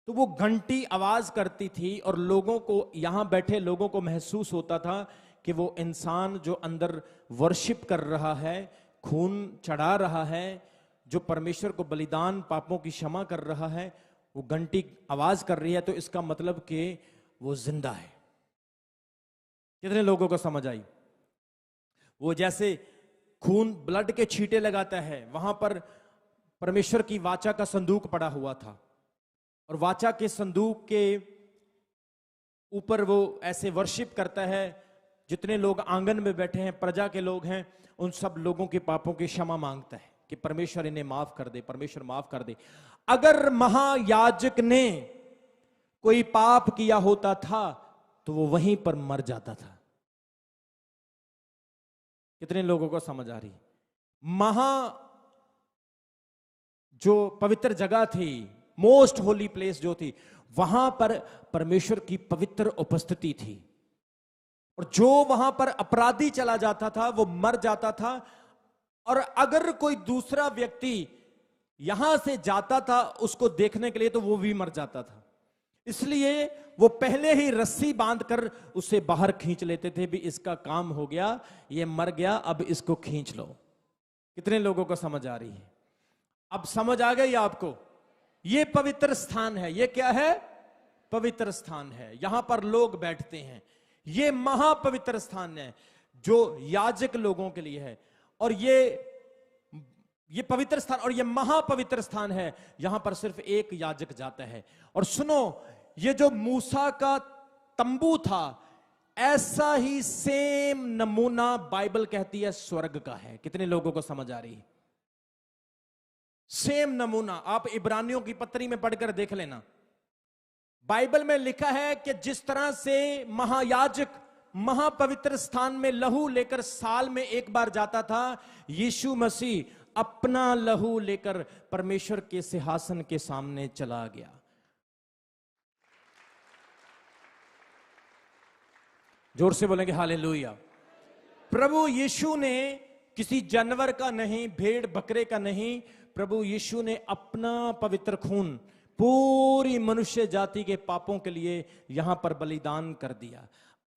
तो वो घंटी आवाज करती थी और लोगों को, यहां बैठे लोगों को महसूस होता था कि वो इंसान जो अंदर वर्शिप कर रहा है, खून चढ़ा रहा है, जो परमेश्वर को बलिदान, पापों की क्षमा कर रहा है, वो घंटी आवाज कर रही है, तो इसका मतलब कि वो जिंदा है। कितने लोगों को समझ आई? वो जैसे खून, ब्लड के छींटे लगाता है, वहां पर परमेश्वर की वाचा का संदूक पड़ा हुआ था और वाचा के संदूक के ऊपर वो ऐसे वर्शिप करता है। जितने लोग आंगन में बैठे हैं, प्रजा के लोग हैं, उन सब लोगों के पापों की क्षमा मांगता है कि परमेश्वर इन्हें माफ कर दे, परमेश्वर माफ कर दे। अगर महायाजक ने कोई पाप किया होता था तो वो वहीं पर मर जाता था। कितने लोगों को समझ आ रही? जो पवित्र जगह थी, मोस्ट होली प्लेस जो थी, वहां पर परमेश्वर की पवित्र उपस्थिति थी। और जो वहां पर अपराधी चला जाता था वो मर जाता था। और अगर कोई दूसरा व्यक्ति यहां से जाता था उसको देखने के लिए, तो वो भी मर जाता था। इसलिए वो पहले ही रस्सी बांधकर उसे बाहर खींच लेते थे। भी इसका काम हो गया, ये मर गया, अब इसको खींच लो। कितने लोगों को समझ आ रही है? अब समझ आ गई आपको? ये पवित्र स्थान है। ये क्या है? पवित्र स्थान है। यहां पर लोग बैठते हैं। ये महापवित्र स्थान है जो याजक लोगों के लिए है। और ये पवित्र स्थान और ये महापवित्र स्थान है, यहां पर सिर्फ एक याजक जाता है। और सुनो, ये जो मूसा का तंबू था, ऐसा ही सेम नमूना बाइबल कहती है स्वर्ग का है। कितने लोगों को समझ आ रही है? सेम नमूना आप इब्रानियों की पत्री में पढ़कर देख लेना। बाइबल में लिखा है कि जिस तरह से महायाजक महापवित्र स्थान में लहू लेकर साल में एक बार जाता था, यीशु मसीह अपना लहू लेकर परमेश्वर के सिंहासन के सामने चला गया। जोर से बोलेंगे हालेलुया। प्रभु यीशु ने किसी जानवर का नहीं, भेड़ बकरे का नहीं, प्रभु यीशु ने अपना पवित्र खून पूरी मनुष्य जाति के पापों के लिए यहां पर बलिदान कर दिया।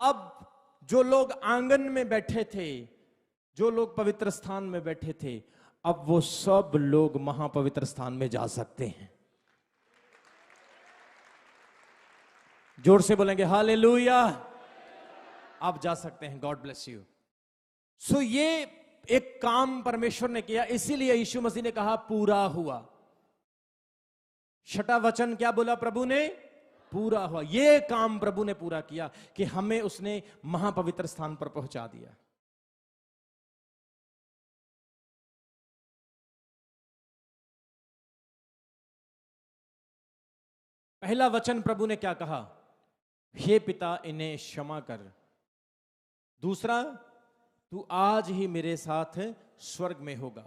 अब जो लोग आंगन में बैठे थे, जो लोग पवित्र स्थान में बैठे थे, अब वो सब लोग महापवित्र स्थान में जा सकते हैं। जोर से बोलेंगे हालेलुया। आप जा सकते हैं। God bless you. सो ये एक काम परमेश्वर ने किया, इसीलिए यीशु मसीह ने कहा पूरा हुआ। छठा वचन क्या बोला प्रभु ने? पूरा हुआ। ये काम प्रभु ने पूरा किया कि हमें उसने महापवित्र स्थान पर पहुंचा दिया। पहला वचन प्रभु ने क्या कहा? हे पिता, इन्हें क्षमा कर। दूसरा, तू आज ही मेरे साथ स्वर्ग में होगा।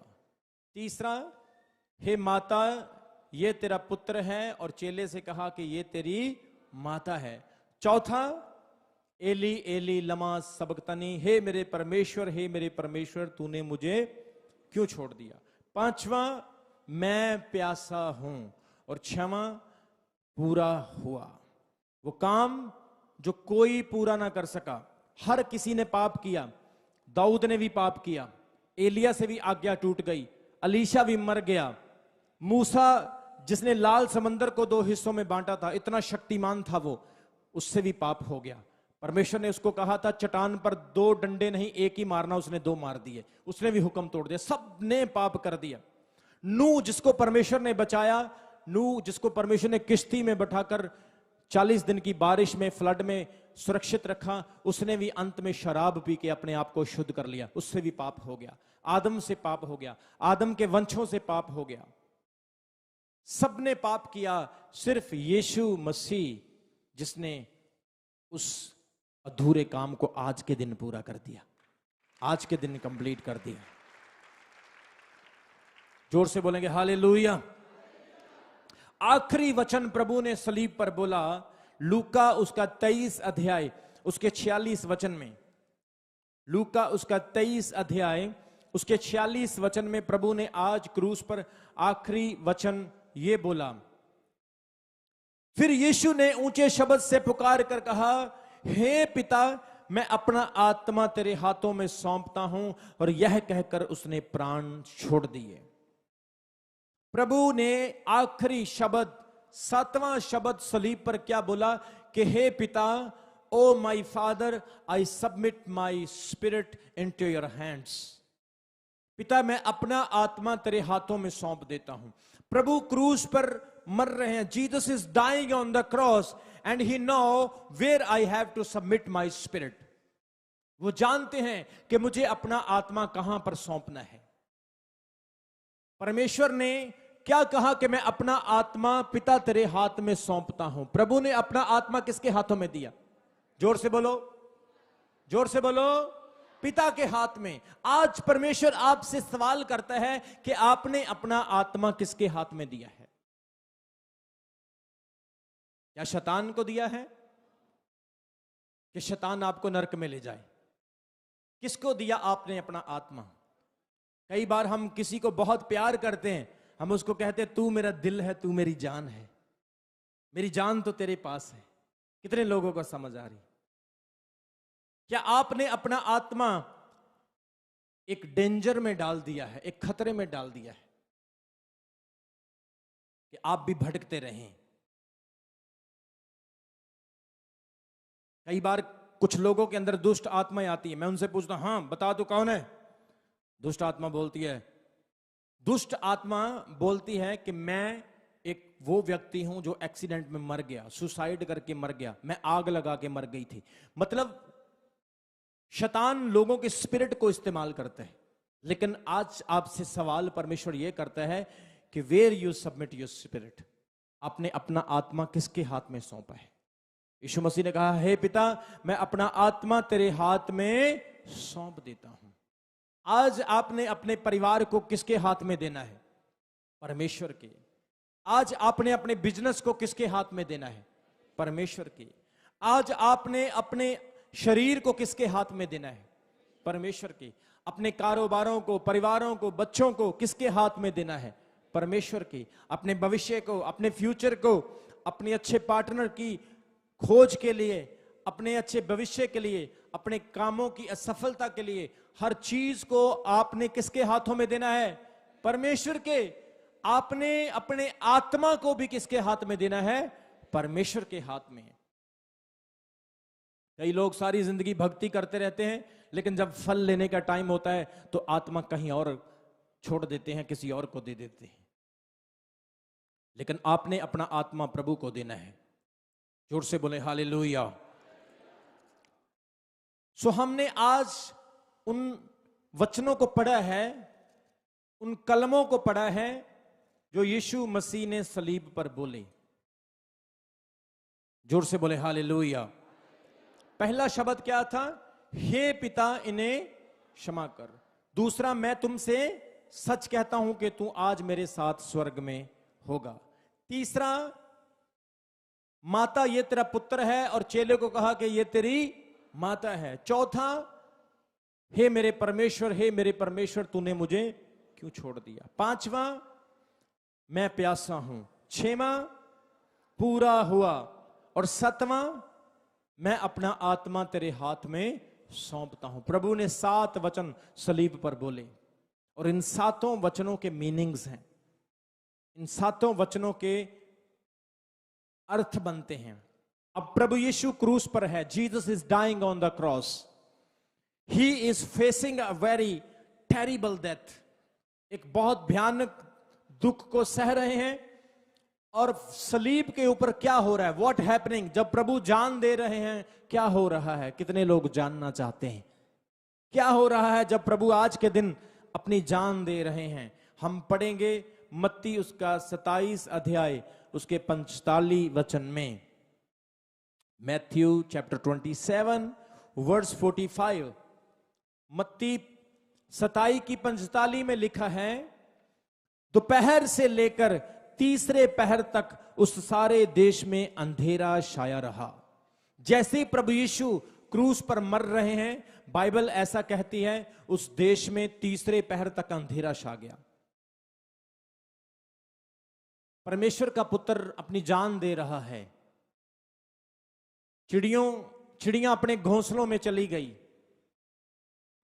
तीसरा, हे माता, ये तेरा पुत्र है, और चेले से कहा कि ये तेरी माता है। चौथा, एली एली लमा सबक्तनी, हे मेरे परमेश्वर तूने मुझे क्यों छोड़ दिया। पांचवा, मैं प्यासा हूं। और छठवां, पूरा हुआ। वो काम जो कोई पूरा ना कर सका। हर किसी ने पाप किया। दाऊद ने भी पाप किया, एलिया से भी आज्ञा टूट गई, अलीशा भी मर गया, मूसा जिसने लाल समंदर को 2 हिस्सों में बांटा था, इतना शक्तिमान था वो, उससे भी पाप हो गया। परमेश्वर ने उसको कहा था चट्टान पर 2 डंडे नहीं 1 ही मारना, उसने 2 मार दिए, उसने भी हुक्म तोड़ दिया। सब ने पाप कर दिया। नूह जिसको परमेश्वर ने बचाया, नूह जिसको परमेश्वर ने किश्ती में बैठाकर 40 दिन की बारिश में, फ्लड में सुरक्षित रखा, उसने भी अंत में शराब पी के अपने आप को शुद्ध कर लिया, उससे भी पाप हो गया। आदम से पाप हो गया, आदम के वंशों से पाप हो गया। सबने पाप किया, सिर्फ यीशु मसीह जिसने उस अधूरे काम को आज के दिन पूरा कर दिया, आज के दिन कंप्लीट कर दिया। जोर से बोलेंगे हालेलुया। आखिरी वचन प्रभु ने सलीब पर बोला, लूका उसका 23 अध्याय उसके 46 वचन में, लूका उसका 23 अध्याय उसके 46 वचन में प्रभु ने आज क्रूस पर आखिरी वचन ये बोला, फिर यीशु ने ऊंचे शब्द से पुकार कर कहा, हे पिता, मैं अपना आत्मा तेरे हाथों में सौंपता हूं। और यह कहकर उसने प्राण छोड़ दिए। प्रभु ने आखिरी शब्द, 7वां शब्द सलीब पर क्या बोला कि हे पिता, oh my father, I submit my spirit into your hands. पिता, मैं अपना आत्मा तेरे हाथों में सौंप देता हूं। प्रभु क्रूस पर मर रहे हैं। Jesus is dying on the cross and he know where I have to submit my spirit. वो जानते हैं कि मुझे अपना आत्मा कहां पर सौंपना है। परमेश्वर ने क्या कहा कि मैं अपना आत्मा पिता तेरे हाथ में सौंपता हूं। प्रभु ने अपना आत्मा किसके हाथों में दिया? जोर से बोलो, जोर से बोलो, पिता के हाथ में। आज परमेश्वर आपसे सवाल करता है कि आपने अपना आत्मा किसके हाथ में दिया है? क्या शैतान को दिया है कि शैतान आपको नरक में ले जाए? किसको दिया आपने अपना आत्मा? कई बार हम किसी को बहुत प्यार करते हैं, हम उसको कहते हैं तू मेरा दिल है, तू मेरी जान है, मेरी जान तो तेरे पास है। कितने लोगों को समझ आ रही? क्या आपने अपना आत्मा एक डेंजर में डाल दिया है, एक खतरे में डाल दिया है कि आप भी भटकते रहें? कई बार कुछ लोगों के अंदर दुष्ट आत्माएं आती है, मैं उनसे पूछता हूं, हाँ बता दो कौन है? दुष्ट आत्मा बोलती है, दुष्ट आत्मा बोलती है कि मैं एक वो व्यक्ति हूं जो एक्सीडेंट में मर गया, सुसाइड करके मर गया, मैं आग लगा के मर गई थी। मतलब शैतान लोगों के स्पिरिट को इस्तेमाल करते हैं। लेकिन आज आपसे सवाल परमेश्वर यह करता है कि where you submit your spirit, आपने अपना आत्मा किसके हाथ में सौंपा है? यीशु मसीह ने कहा, हे पिता, मैं अपना आत्मा तेरे हाथ में सौंप देता हूं। आज आपने अपने परिवार को किसके हाथ में देना है? परमेश्वर के। आज आपने अपने बिजनेस को किसके हाथ में देना है? परमेश्वर के। आज आपने अपने शरीर को किसके हाथ में देना है? परमेश्वर के। अपने कारोबारों को, परिवारों को, बच्चों को किसके हाथ में देना है? परमेश्वर के। अपने भविष्य को, अपने फ्यूचर को, अपने अच्छे पार्टनर की खोज के लिए, अपने अच्छे भविष्य के लिए, अपने कामों की असफलता के लिए, हर चीज को आपने किसके हाथों में देना है? परमेश्वर के। आपने अपने आत्मा को भी किसके हाथ में देना है? परमेश्वर के हाथ में। कई लोग सारी जिंदगी भक्ति करते रहते हैं, लेकिन जब फल लेने का टाइम होता है तो आत्मा कहीं और छोड़ देते हैं, किसी और को दे देते हैं। लेकिन आपने अपना आत्मा प्रभु को देना है। जोर से बोले हालेलुया। सो हमने आज उन वचनों को पढ़ा है, उन कलमों को पढ़ा है जो यीशु मसीह ने सलीब पर बोले। जोर से बोले हालेलुया। पहला शब्द क्या था? हे पिता इन्हें क्षमा कर। दूसरा, मैं तुमसे सच कहता हूं कि तू आज मेरे साथ स्वर्ग में होगा। तीसरा, माता ये तेरा पुत्र है, और चेले को कहा कि ये तेरी माता है। चौथा, हे मेरे परमेश्वर, हे मेरे परमेश्वर, तूने मुझे क्यों छोड़ दिया। पांचवा, मैं प्यासा हूं। छठवां, पूरा हुआ। और सातवां, मैं अपना आत्मा तेरे हाथ में सौंपता हूं। प्रभु ने 7 वचन सलीब पर बोले, और इन 7 वचनों के मीनिंग्स हैं, इन 7 वचनों के अर्थ बनते हैं। अब प्रभु यीशु क्रूस पर है। Jesus is dying on the cross. He is facing a very terrible death. एक बहुत भयानक दुख को सह रहे हैं। और सलीब के ऊपर क्या हो रहा है? What happening? जब प्रभु जान दे रहे हैं, क्या हो रहा है? कितने लोग जानना चाहते हैं क्या हो रहा है जब प्रभु आज के दिन अपनी जान दे रहे हैं? हम पढ़ेंगे मत्ती उसका 27 अध्याय उसके 45 वचन में। Matthew chapter 27 verse 45। मत्ती 27 की 45 में लिखा है, दोपहर से लेकर तीसरे पहर तक उस सारे देश में अंधेरा छाया रहा। जैसे ही प्रभु यीशु क्रूस पर मर रहे हैं, बाइबल ऐसा कहती है, उस देश में तीसरे पहर तक अंधेरा छा गया। परमेश्वर का पुत्र अपनी जान दे रहा है। चिड़ियां अपने घोंसलों में चली गई,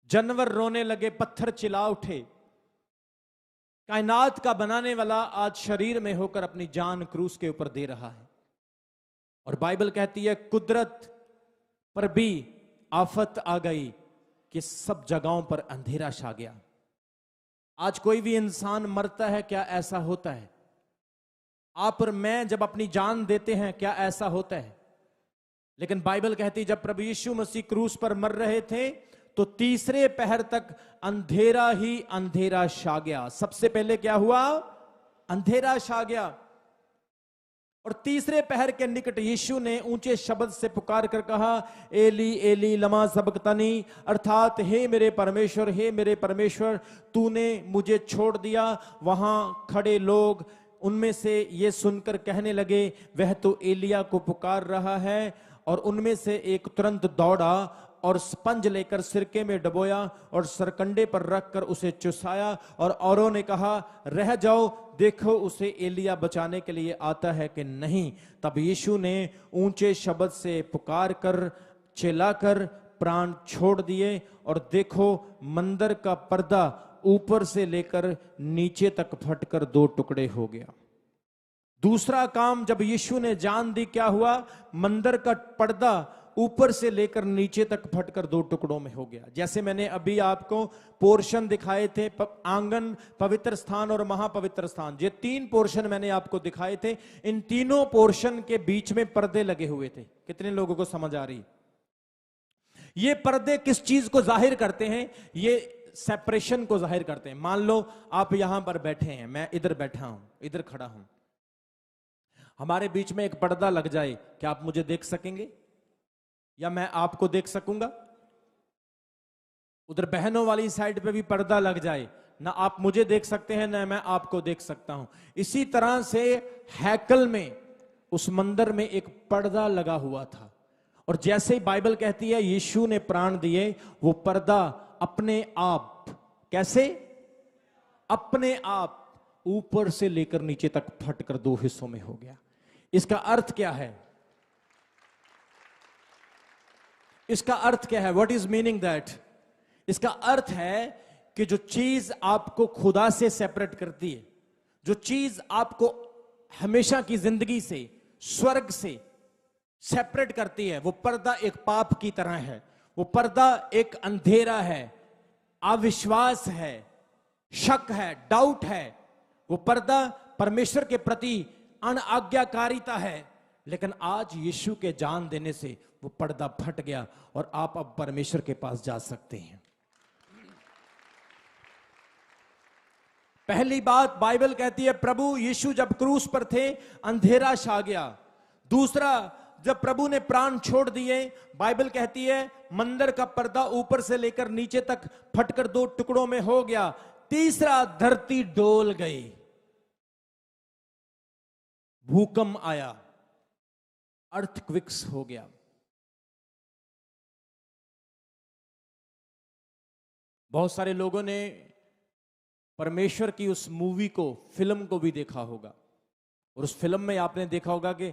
जानवर रोने लगे, पत्थर चिल्ला उठे। कायनात का बनाने वाला आज शरीर में होकर अपनी जान क्रूस के ऊपर दे रहा है। और बाइबल कहती है, कुदरत पर भी आफत आ गई कि सब जगहों पर अंधेरा छा गया। आज कोई भी इंसान मरता है, क्या ऐसा होता है? आप और मैं जब अपनी जान देते हैं, क्या ऐसा होता है? लेकिन बाइबल कहती, जब प्रभु यीशु मसीह क्रूस पर मर रहे थे, तो तीसरे पहर तक अंधेरा ही अंधेरा छा गया। सबसे पहले क्या हुआ? अंधेरा छा गया। और तीसरे पहर के निकट यीशु ने ऊंचे शब्द से पुकार कर कहा, एली एली लमा सबक्तनी, अर्थात हे मेरे परमेश्वर, हे मेरे परमेश्वर, तूने मुझे छोड़ दिया। वहां खड़े लोग उनमें से ये सुनकर कहने लगे, वह तो एलिया को पुकार रहा है। और उनमें से एक तुरंत दौड़ा और स्पंज लेकर सिरके में डुबोया और सरकंडे पर रखकर उसे चुसाया। और औरों ने कहा, रह जाओ, देखो उसे एलिया बचाने के लिए आता है कि नहीं। तब यीशु ने ऊंचे शब्द से पुकार कर चिल्लाकर प्राण छोड़ दिए। और देखो, मंदिर का पर्दा ऊपर से लेकर नीचे तक फटकर 2 टुकड़े हो गया। दूसरा काम जब यीशु ने जान दी, क्या हुआ? मंदिर का पर्दा ऊपर से लेकर नीचे तक फटकर 2 टुकड़ों में हो गया। जैसे मैंने अभी आपको पोर्शन दिखाए थे, आंगन, पवित्र स्थान और महापवित्र स्थान, ये 3 पोर्शन मैंने आपको दिखाए थे। इन तीनों पोर्शन के बीच में पर्दे लगे हुए थे। कितने लोगों को समझ आ रही? ये पर्दे किस चीज को जाहिर करते हैं? ये सेपरेशन को जाहिर करते हैं। मान लो आप यहां पर बैठे हैं, मैं इधर बैठा हूं, इधर खड़ा हूं, हमारे बीच में एक पर्दा लग जाए, क्या आप मुझे देख सकेंगे या मैं आपको देख सकूंगा? उधर बहनों वाली साइड पे भी पर्दा लग जाए, ना आप मुझे देख सकते हैं ना मैं आपको देख सकता हूं। इसी तरह से हैकल में, उस मंदिर में एक पर्दा लगा हुआ था। और जैसे ही बाइबल कहती है यीशु ने प्राण दिए, वो पर्दा अपने आप, कैसे? अपने आप ऊपर से लेकर नीचे तक फटकर 2 हिस्सों में हो गया। इसका अर्थ क्या है? इसका अर्थ क्या है? What is meaning that? इसका अर्थ है कि जो चीज आपको खुदा से सेपरेट करती है, जो चीज आपको हमेशा की जिंदगी से, स्वर्ग से सेपरेट करती है, वो पर्दा एक पाप की तरह है। वो पर्दा एक अंधेरा है, अविश्वास है, शक है, डाउट है। वो पर्दा परमेश्वर के प्रति अनाज्ञाकारिता है, लेकिन आज यीशु के जान देने से वो पर्दा फट गया और आप अब परमेश्वर के पास जा सकते हैं। पहली बात बाइबल कहती है प्रभु यीशु जब क्रूस पर थे अंधेरा छा गया। दूसरा, जब प्रभु ने प्राण छोड़ दिए, बाइबल कहती है मंदिर का पर्दा ऊपर से लेकर नीचे तक फटकर 2 टुकड़ों में हो गया। तीसरा, धरती डोल गई, भूकंप आया, अर्थक्वेक्स हो गया। बहुत सारे लोगों ने परमेश्वर की उस मूवी को, फिल्म को भी देखा होगा, और उस फिल्म में आपने देखा होगा कि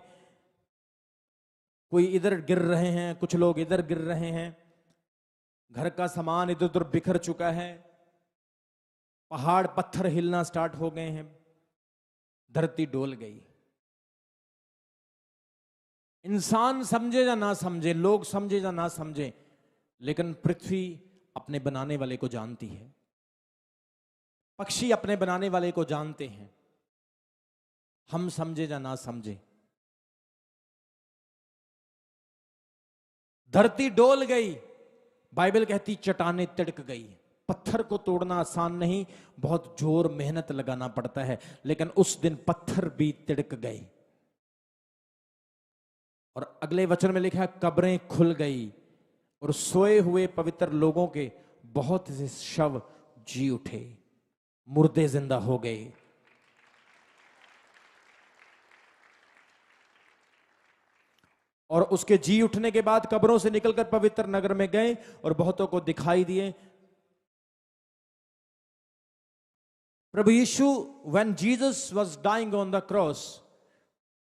कोई इधर गिर रहे हैं, कुछ लोग इधर गिर रहे हैं, घर का सामान इधर उधर बिखर चुका है, पहाड़ पत्थर हिलना स्टार्ट हो गए हैं, धरती डोल गई। इंसान समझे या ना समझे, लोग समझे या ना समझे, लेकिन पृथ्वी अपने बनाने वाले को जानती है, पक्षी अपने बनाने वाले को जानते हैं, हम समझे या ना समझे। धरती डोल गई, बाइबल कहती चट्टानें तिड़क गई। पत्थर को तोड़ना आसान नहीं, बहुत जोर मेहनत लगाना पड़ता है, लेकिन उस दिन पत्थर भी तिड़क गए। और अगले वचन में लिखा है कब्रें खुल गई और सोए हुए पवित्र लोगों के बहुत से शव जी उठे, मुर्दे जिंदा हो गए। और उसके जी उठने के बाद कब्रों से निकलकर पवित्र नगर में गए और बहुतों को दिखाई दिए। प्रभु यीशु, when Jesus was dying on the cross,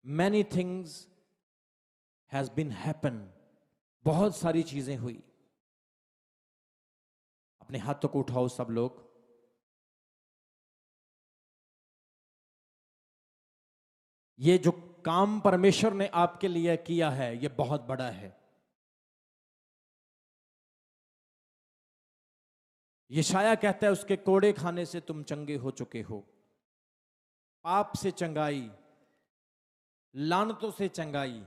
many things has been happened. बहुत सारी चीजें हुई। अपने हाथों को उठाओ सब लोग। ये जो काम परमेश्वर ने आपके लिए किया है, ये बहुत बड़ा है। यशाया कहता है उसके कोड़े खाने से तुम चंगे हो चुके हो। पाप से चंगाई, लानतों से चंगाई,